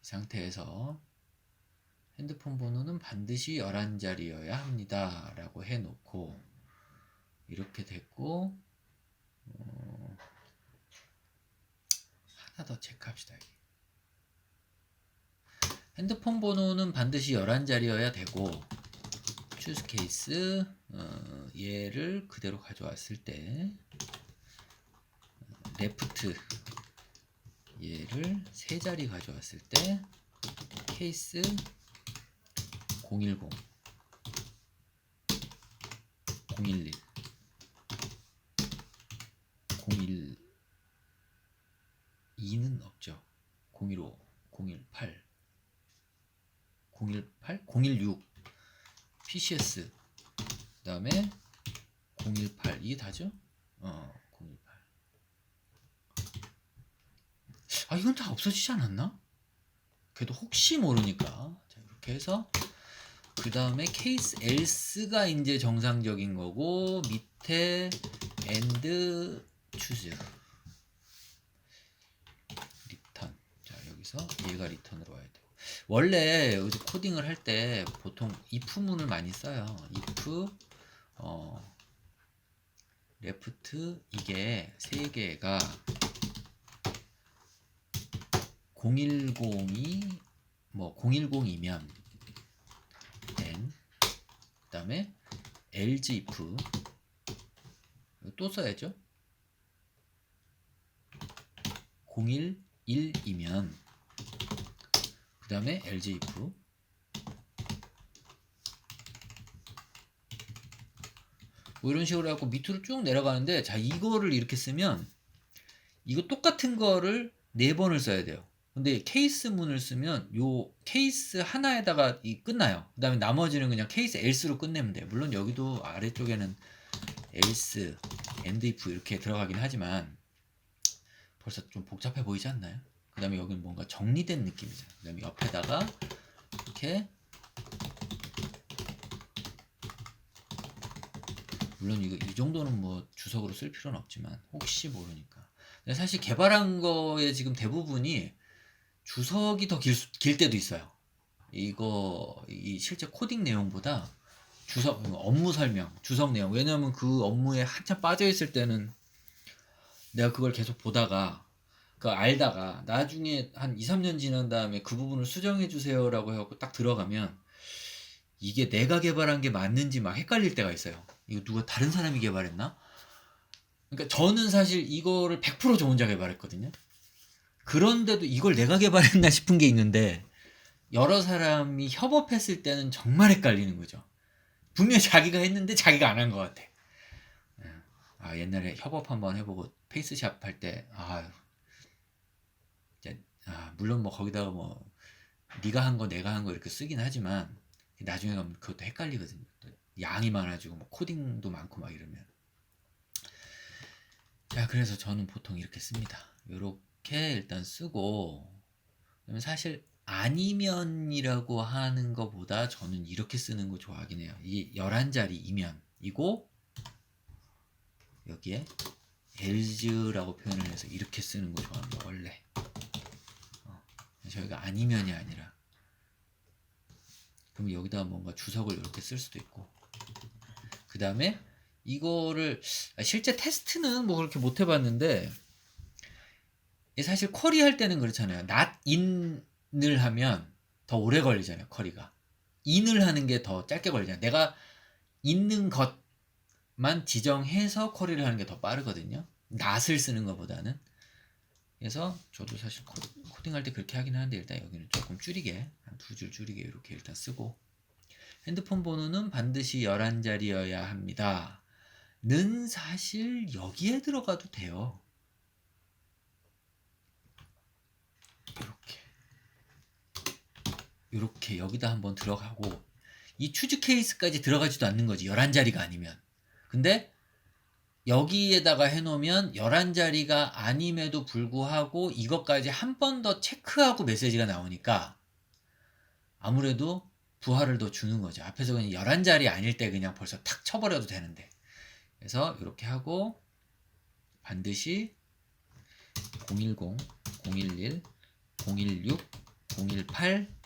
이 상태에서 핸드폰 번호는 반드시 11자리여야 합니다 라고 해놓고, 이렇게 됐고, 하나 더 체크합시다. 여기. 핸드폰 번호는 반드시 11자리여야 되고, choose case 얘를 그대로 가져왔을 때 left 얘를 3자리 가져왔을 때 케이스 010 011 012는 없죠. 015 018 018 016 PCS 그 다음에 018 이게 다죠? 018 이건 다 없어지지 않았나? 그래도 혹시 모르니까. 자, 이렇게 해서 그 다음에 케이스 else가 이제 정상적인 거고, 밑에 and choose 리턴. 자, 여기서 얘가 리턴으로 와야 되고, 원래 여기서 코딩을 할 때 보통 if문을 많이 써요. if left 이게 3개가 010이 010이면 then 그 다음에 else if 또 써야죠. 011이면 그 다음에 else if 이런 식으로 해갖고 밑으로 쭉 내려가는데, 자, 이거를 이렇게 쓰면 이거 똑같은 거를 4번을 써야 돼요. 근데 케이스 문을 쓰면 요 케이스 하나에다가 끝나요. 그 다음에 나머지는 그냥 케이스 else로 끝내면 돼요. 물론 여기도 아래쪽에는 else, and if 이렇게 들어가긴 하지만 벌써 좀 복잡해 보이지 않나요? 그 다음에 여기는 뭔가 정리된 느낌이죠. 그 다음에 옆에다가 이렇게, 물론 이 정도는 뭐 주석으로 쓸 필요는 없지만 혹시 모르니까. 근데 사실 개발한 거에 지금 대부분이 주석이 더 길 때도 있어요. 이 실제 코딩 내용보다 주석, 업무 설명, 주석 내용. 왜냐면 그 업무에 한참 빠져 있을 때는 내가 그걸 계속 보다가, 알다가 나중에 한 2, 3년 지난 다음에 그 부분을 수정해 주세요라고 해갖고 딱 들어가면 이게 내가 개발한 게 맞는지 막 헷갈릴 때가 있어요. 이거 누가 다른 사람이 개발했나? 그러니까 저는 사실 이거를 100% 저 혼자 개발했거든요. 그런데도 이걸 내가 개발했나 싶은 게 있는데, 여러 사람이 협업했을 때는 정말 헷갈리는 거죠. 분명히 자기가 했는데 자기가 안 한 것 같아. 옛날에 협업 한번 해보고 페이스샵 할 때, 물론 뭐 거기다가 뭐 네가 한 거 내가 한 거 이렇게 쓰긴 하지만 나중에 가면 그것도 헷갈리거든요. 양이 많아지고 뭐 코딩도 많고 막 이러면. 자, 그래서 저는 보통 이렇게 씁니다. 이렇게 일단 쓰고, 그러면 사실 아니면이라고 하는 것보다 저는 이렇게 쓰는 거 좋아하긴 해요. 이 11자리이면이고 여기에 else라고 표현을 해서 이렇게 쓰는 거 좋아합니다. 원래 저희가 아니면이 아니라 그럼 여기다 뭔가 주석을 이렇게 쓸 수도 있고 그 다음에 이거를 실제 테스트는 뭐 그렇게 못 해봤는데 사실 쿼리 할 때는 그렇잖아요. not in을 하면 더 오래 걸리잖아요. 쿼리가 in을 하는 게 더 짧게 걸리잖아요. 내가 있는 것만 지정해서 쿼리를 하는 게 더 빠르거든요. not을 쓰는 것보다는. 그래서 저도 사실 코딩할 때 그렇게 하긴 하는데 일단 여기는 조금 줄이게 한 두 줄 줄이게 이렇게 일단 쓰고 핸드폰 번호는 반드시 11자리여야 합니다. 는 사실 여기에 들어가도 돼요. 이렇게 여기다 한번 들어가고 이 추즈 케이스까지 들어가지도 않는 거지. 11자리가 아니면. 근데 여기에다가 해놓으면 11자리가 아님에도 불구하고 이것까지 한 번 더 체크하고 메시지가 나오니까 아무래도 부하를 더 주는 거죠. 앞에서 그냥 11자리 아닐 때 그냥 벌써 탁 쳐버려도 되는데. 그래서 이렇게 하고 반드시 010, 011, 016, 018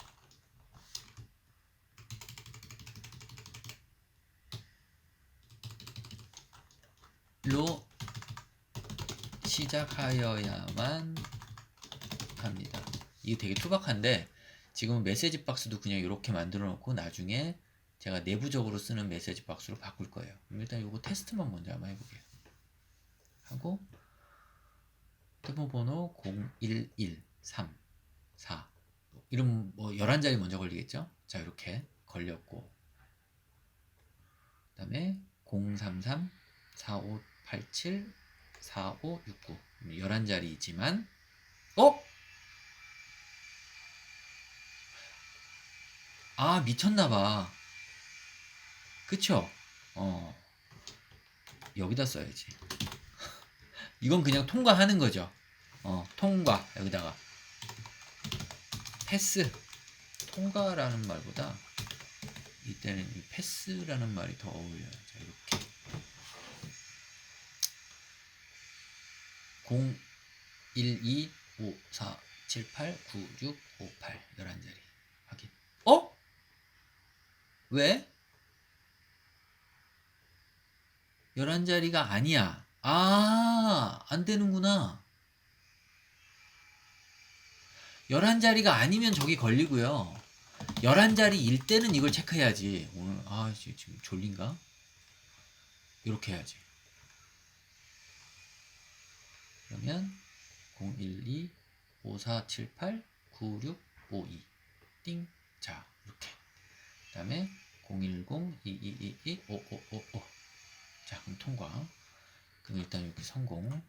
로 시작하여야만 합니다. 이게 되게 투박한데 지금 메시지 박스도 그냥 이렇게 만들어 놓고 나중에 제가 내부적으로 쓰는 메시지 박스로 바꿀 거예요. 그럼 일단 이거 테스트만 먼저 한번 해볼게요. 하고 핸드폰 번호 0113 이름 뭐 11자리 먼저 걸리겠죠? 자 이렇게 걸렸고 그 다음에 033 4587 4569 11자리이지만 아 미쳤나봐. 그쵸? 여기다 써야지. 이건 그냥 통과하는 거죠. 통과 여기다가 패스 통과라는 말보다 이때는 이 패스라는 말이 더 어울려요. 자 이렇게 0 1 2 5 4 7 8 9 6 5 8 11자리 확인. 왜? 11자리가 아니야. 안 되는구나. 11자리가 아니면 저기 걸리고요. 11자리일 때는 이걸 체크해야지. 오늘 지금 졸린가? 이렇게 해야지. 그러면 012 5478 9652 띵. 자 이렇게 그 다음에 010 2222 5555 자 그럼 통과. 그럼 일단 이렇게 성공.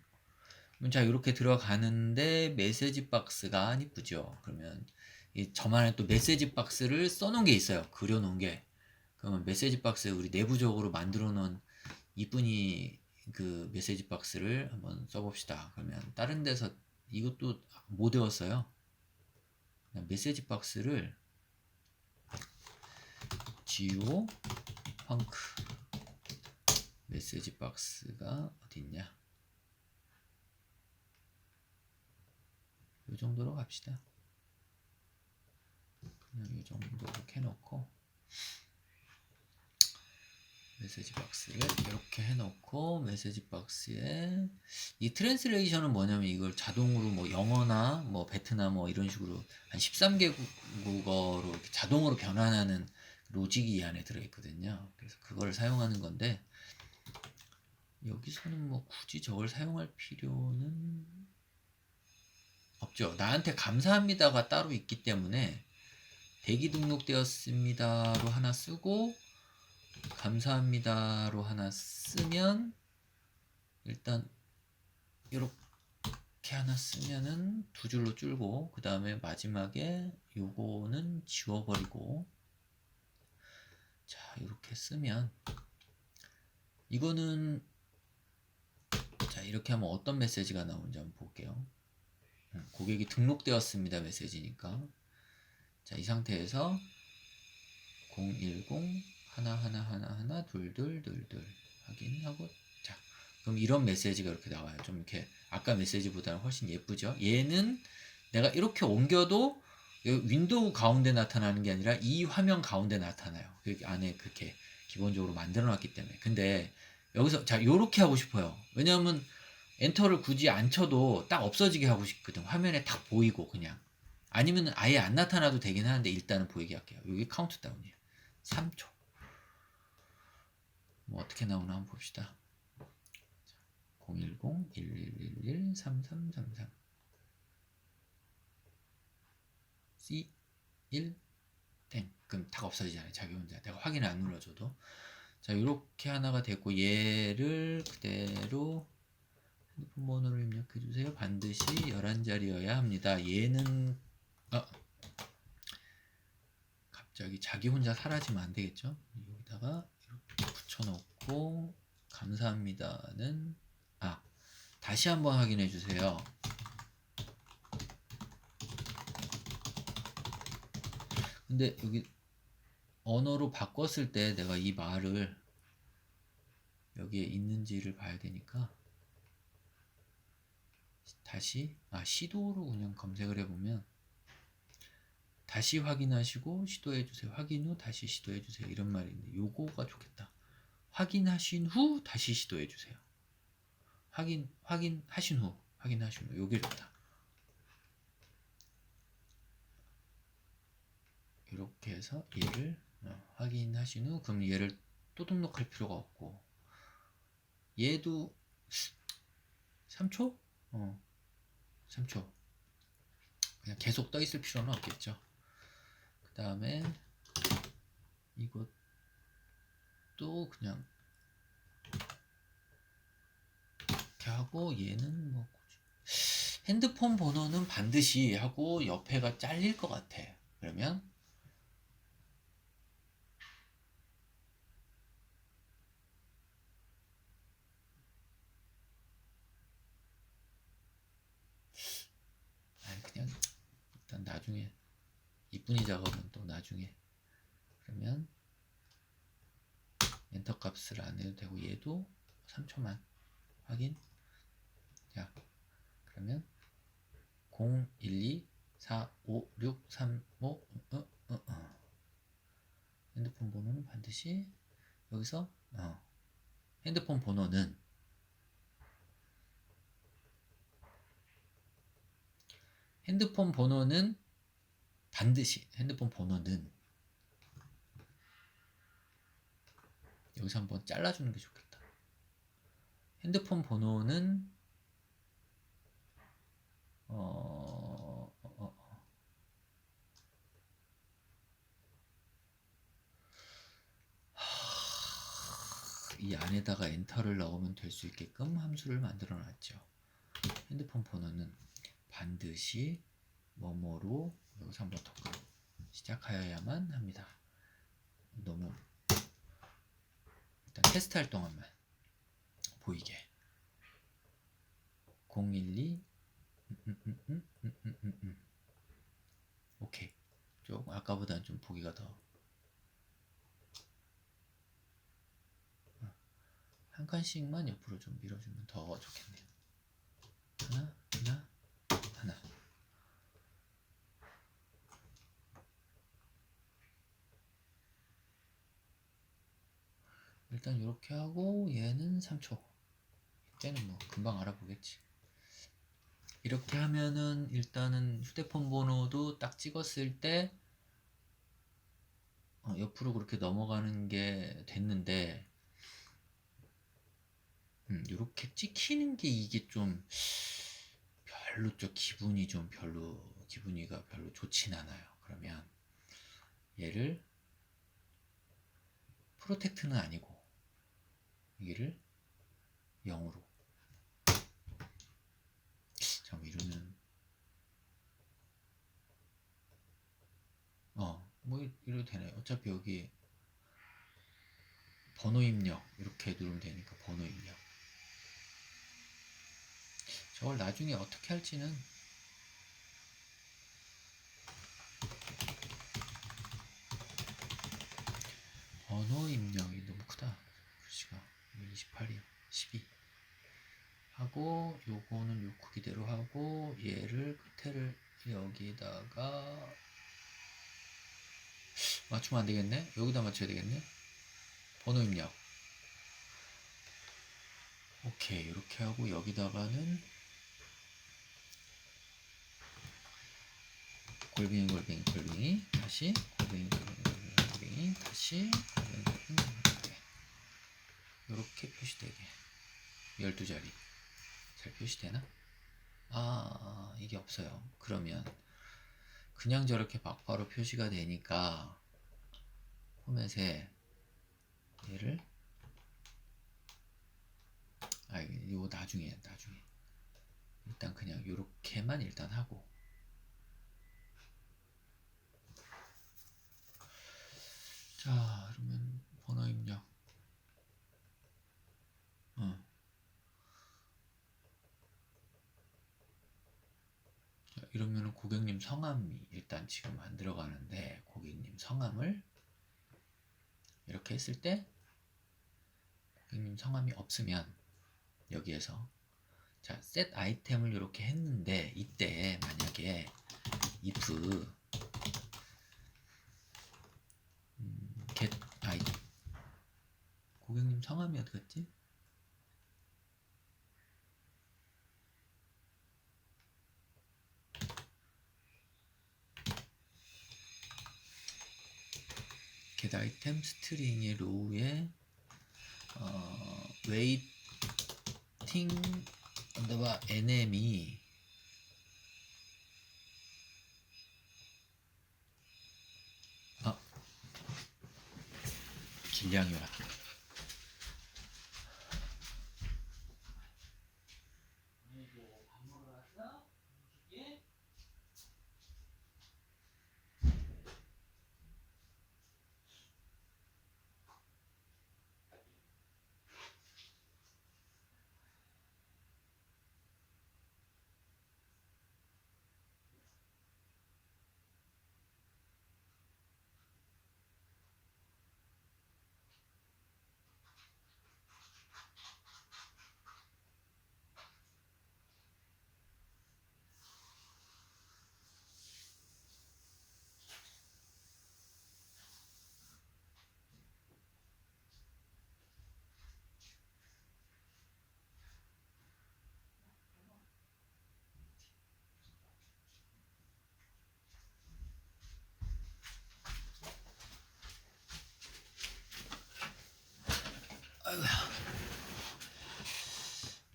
자 이렇게 들어가는데 메시지 박스가 안 이쁘죠. 그러면 저만의 또 메시지 박스를 써놓은 게 있어요. 그려놓은 게. 그러면 메시지 박스 우리 내부적으로 만들어 놓은 이쁜이 그 메시지 박스를 한번 써봅시다. 그러면 다른 데서 이것도 못 외웠어요. 메시지 박스를 지오 펑크 메시지 박스가 어디 있냐? 이 정도로 갑시다. 그냥 이 정도로 해놓고 메시지 박스를 이렇게 해놓고 메시지 박스에 이 트랜스레이션은 뭐냐면 이걸 자동으로 뭐 영어나 뭐 베트남 뭐 이런 식으로 한 13개국어로 이렇게 자동으로 변환하는 로직이 이 안에 들어있거든요. 그래서 그걸 사용하는 건데 여기서는 뭐 굳이 저걸 사용할 필요는 없죠. 나한테 감사합니다가 따로 있기 때문에 대기 등록되었습니다로 하나 쓰고 감사합니다로 하나 쓰면 일단 이렇게 하나 쓰면은 두 줄로 줄고 그 다음에 마지막에 요거는 지워버리고 자 이렇게 쓰면 이거는 자 이렇게 하면 어떤 메시지가 나오는지 한번 볼게요. 고객이 등록되었습니다 메시지니까 자, 이 상태에서 010 하나 둘둘둘둘 확인하고, 자, 그럼 이런 메시지가 이렇게 나와요. 좀 이렇게 아까 메시지보다는 훨씬 예쁘죠. 얘는 내가 이렇게 옮겨도 윈도우 가운데 나타나는 게 아니라 이 화면 가운데 나타나요. 여기 안에 그렇게 기본적으로 만들어 놨기 때문에. 근데 여기서 자, 요렇게 하고 싶어요. 왜냐하면 엔터를 굳이 안 쳐도 딱 없어지게 하고 싶거든. 화면에 딱 보이고 그냥. 아니면 아예 안 나타나도 되긴 하는데 일단은 보이게 할게요. 여기 카운트다운이에요. 3초. 뭐 어떻게 나오나 한번 봅시다. 010-1111-3333 C1 땡. 그럼 다 없어지잖아요. 자기 혼자. 내가 확인 안 눌러줘도. 자, 이렇게 하나가 됐고, 얘를 그대로 핸드폰 번호를 입력해 주세요. 반드시 11자리여야 합니다. 얘는 갑자기 자기 혼자 사라지면 안 되겠죠? 여기다가 이렇게 붙여놓고 감사합니다는 다시 한번 확인해 주세요. 근데 여기 언어로 바꿨을 때 내가 이 말을 여기에 있는지를 봐야 되니까 다시 시도로 그냥 검색을 해보면 다시 확인하시고 시도해주세요. 확인 후 다시 시도해주세요. 이런 말인데 요거가 좋겠다. 확인하신 후 다시 시도해주세요. 확인하신 후 요게 좋다. 이렇게 해서 얘를 확인하신 후, 그럼 얘를 또 등록할 필요가 없고, 얘도 3초? 3초. 그냥 계속 떠 있을 필요는 없겠죠. 그 다음에 이것도 그냥 이렇게 하고, 얘는 뭐 핸드폰 번호는 반드시 하고 옆에가 잘릴 것 같아. 그러면 그냥 일단 나중에 이쁜이 작업은 또 나중에. 그러면 엔터 값을 안 해도 되고, 얘도 3초만 확인. 자, 그러면 0, 1, 2, 4, 5, 6, 3, 5 핸드폰 번호는 반드시 여기서 핸드폰 번호는 반드시 핸드폰 번호는 여기서 한번 잘라주는 게 좋겠다. 핸드폰 번호는 이 안에다가 엔터를 넣으면 될 수 있게끔 함수를 만들어 놨죠. 핸드폰 번호는 반드시 뭐뭐로 여기서 한번 더 시작하여야만 합니다. 너무 일단 테스트할 동안만 보이게 012 오케이. 조금 아까보다는 좀 보기가 더 한 칸씩만 옆으로 좀 밀어주면 더 좋겠네요. 하나. 일단 이렇게 하고 얘는 3초. 이때는 뭐 금방 알아보겠지. 이렇게 하면은 일단은 휴대폰 번호도 딱 찍었을 때 옆으로 그렇게 넘어가는 게 됐는데, 이렇게 찍히는 게 이게 좀 별로 기분이가 별로 좋진 않아요. 그러면 얘를 프로텍트는 아니고 여기를 0으로. 잠깐 이러면 뭐 이래도 되나요? 어차피 여기 번호 입력 이렇게 누르면 되니까 번호 입력. 저걸 나중에 어떻게 할지는 18이요. 12 하고 요거는 요 크기대로 하고 얘를 끝에를 여기다가 맞추면 안 되겠네. 여기다 맞춰야 되겠네. 번호 입력. 오케이. 이렇게 하고 여기다가는 골뱅이 다시 골뱅이 다시 골뱅이 이렇게 표시되게 12자리 잘 표시되나? 이게 없어요. 그러면 그냥 저렇게 바로 표시가 되니까 포맷에 얘를 이거 나중에 일단 그냥 요렇게만 일단 하고 자 그러면 번호 입력 자, 이러면 고객님 성함이 일단 지금 안 들어가는데 고객님 성함을 이렇게 했을 때 고객님 성함이 없으면 여기에서 자, set 아이템을 이렇게 했는데 이때 만약에 if get item 고객님 성함이 어디 갔지? get item 스트링의 로우에 waiting 언더바 nm이 길냥이라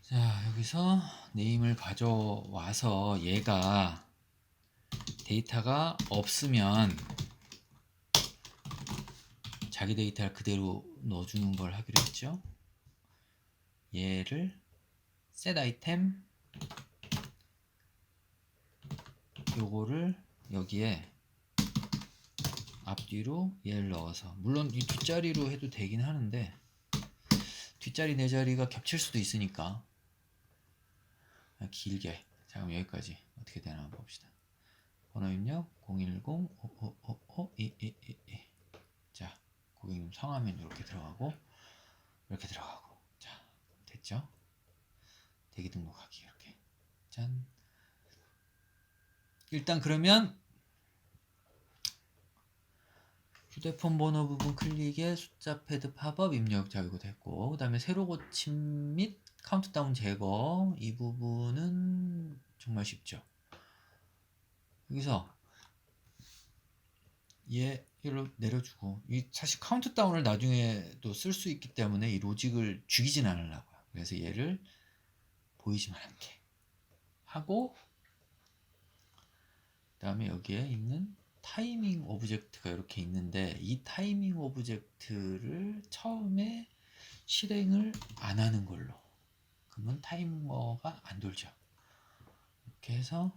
자 여기서 네임을 가져와서 얘가 데이터가 없으면 자기 데이터를 그대로 넣어주는 걸 하기로 했죠. 얘를 set item 요거를 여기에 앞뒤로 얘를 넣어서 물론 이 뒷자리로 해도 되긴 하는데 뒷자리 네 자리가 겹칠 수도 있으니까 길게 자 그럼 여기까지 어떻게 되나 한번 봅시다. 번호 입력 010-5555-2222 자 고객님 성함은 이렇게 들어가고 이렇게 들어가고 자 됐죠? 대기 등록하기 이렇게 짠 일단 그러면 휴대폰 번호 부분 클릭에 숫자 패드 팝업 입력 자 이거 됐고 그 다음에 새로 고침 및 카운트다운 제거 이 부분은 정말 쉽죠. 여기서 얘를 내려주고 이 사실 카운트다운을 나중에도 쓸 수 있기 때문에 이 로직을 죽이진 않으려고요. 그래서 얘를 보이지만 않게 하고 그 다음에 여기에 있는 타이밍 오브젝트가 이렇게 있는데 이 타이밍 오브젝트를 처음에 실행을 안 하는 걸로 그러면 타이머가 안 돌죠. 이렇게 해서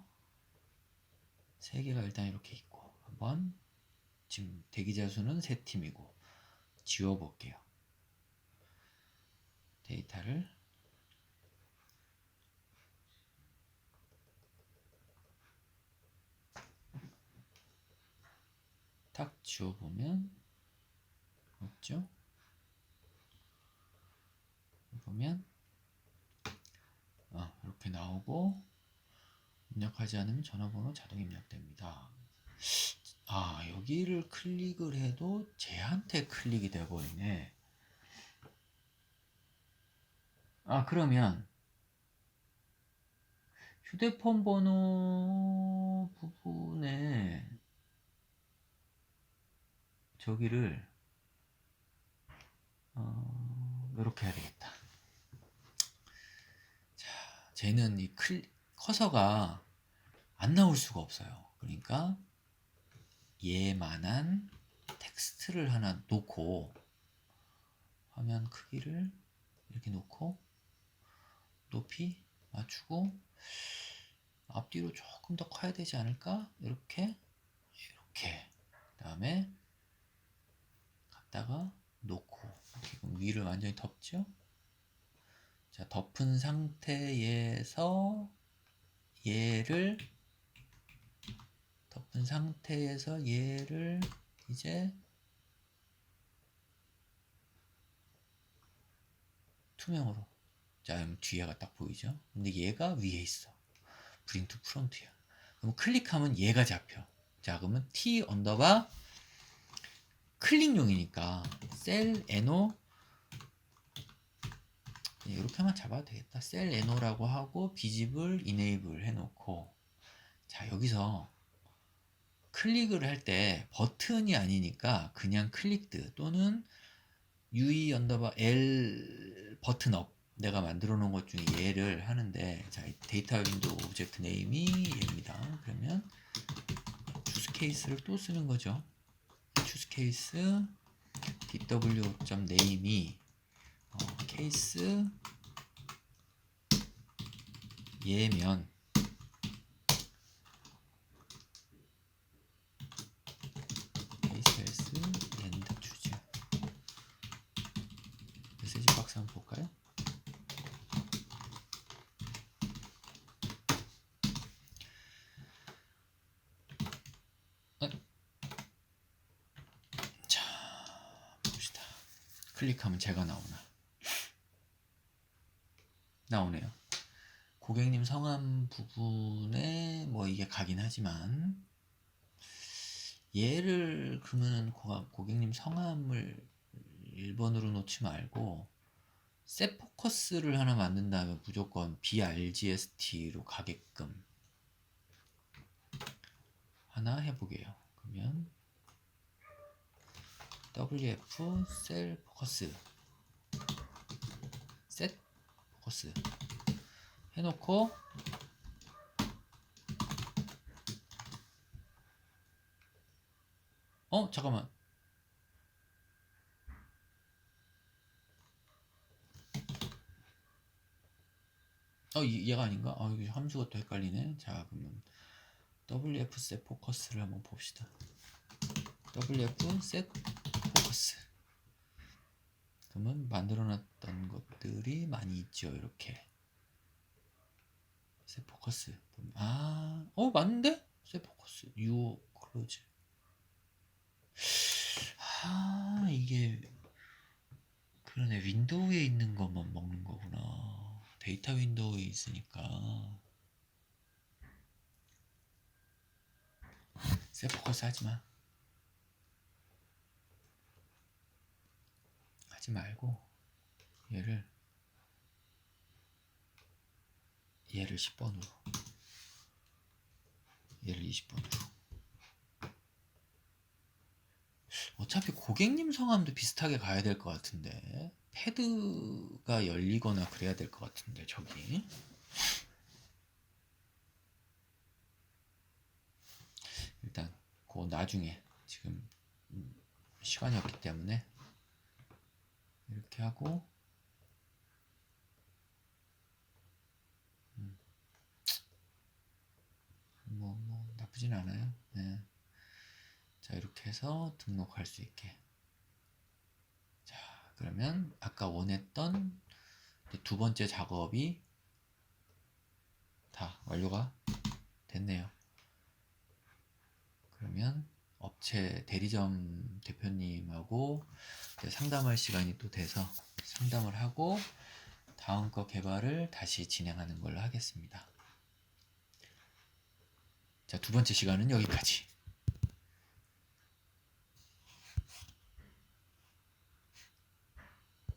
세 개가 일단 이렇게 있고 한번 지금 대기자 수는 3팀이고 지워 볼게요. 데이터를 딱 지워보면 없죠? 보면 이렇게 나오고 입력하지 않으면 전화번호 자동 입력됩니다. 여기를 클릭을 해도 쟤한테 클릭이 되어버리네. 그러면 휴대폰 번호 부분에 저기를 이렇게 해야 되겠다. 자, 쟤는 이 커서가 안 나올 수가 없어요. 그러니까 얘만한 텍스트를 하나 놓고 화면 크기를 이렇게 놓고 높이 맞추고 앞뒤로 조금 더 커야 되지 않을까? 이렇게 그 다음에 갖다가 놓고 이렇게 그럼 위를 완전히 덮죠. 자, 덮은 상태에서 얘를 이제 투명으로. 자, 그럼 뒤에가 딱 보이죠? 근데 얘가 위에 있어. 브링 투 프론트야. 그럼 클릭하면 얘가 잡혀. 자, 그러면 T 언더바 클릭용이니까 셀 NO 이렇게만 잡아도 되겠다. 셀 NO라고 하고 비집을 이네이블 해놓고 자, 여기서 클릭을 할 때 버튼이 아니니까 그냥 클릭드 또는 UE 언더바 L 버튼 업 내가 만들어 놓은 것 중에 얘를 하는데 자, 데이터 윈도우 오브젝트 네임이 얘입니다. 그러면 추스 케이스를 또 쓰는 거죠. 추스 케이스 dw.name이 케이스 얘면 케이스 and choose 메시지 박스 한번 볼까요? 자, 봅시다. 클릭하면 제가 나오네요. 고객님 성함 부분에 뭐 이게 가긴 하지만 얘를 그러면 고객님 성함을 1번으로 놓지 말고 셋 포커스를 하나 만든다면 무조건 BRGST로 가게끔 하나 해보게요. 그러면 WF 셀 포커스 셋 포커스 해놓고 잠깐만 얘가 아닌가? 이거 함수가 또 헷갈리네. 자, 그러면 WF 셋 포커스를 한번 봅시다. WF 셋 포커스 그러면 만들어놨던 것들이 많이 있죠. 이렇게 셋 포커스 맞는데? 셋 포커스 유어 클로즈 이게 그러네. 윈도우에 있는 것만 먹는 거구나. 데이터 윈도우에 있으니까 셋 포커스 하지 말고 얘를 10번으로 얘를 20번으로 어차피 고객님 성함도 비슷하게 가야 될 것 같은데 패드가 열리거나 그래야 될 것 같은데 저기 일단 그거 나중에 지금 시간이 없기 때문에 이렇게 하고 뭐 나쁘진 않아요. 네. 자, 이렇게 해서 등록할 수 있게. 자, 그러면 아까 원했던 두 번째 작업이 다 완료가 됐네요. 그러면 업체 대리점 대표님하고 상담할 시간이 또 돼서 상담을 하고 다음 거 개발을 다시 진행하는 걸로 하겠습니다. 자, 두 번째 시간은 여기까지.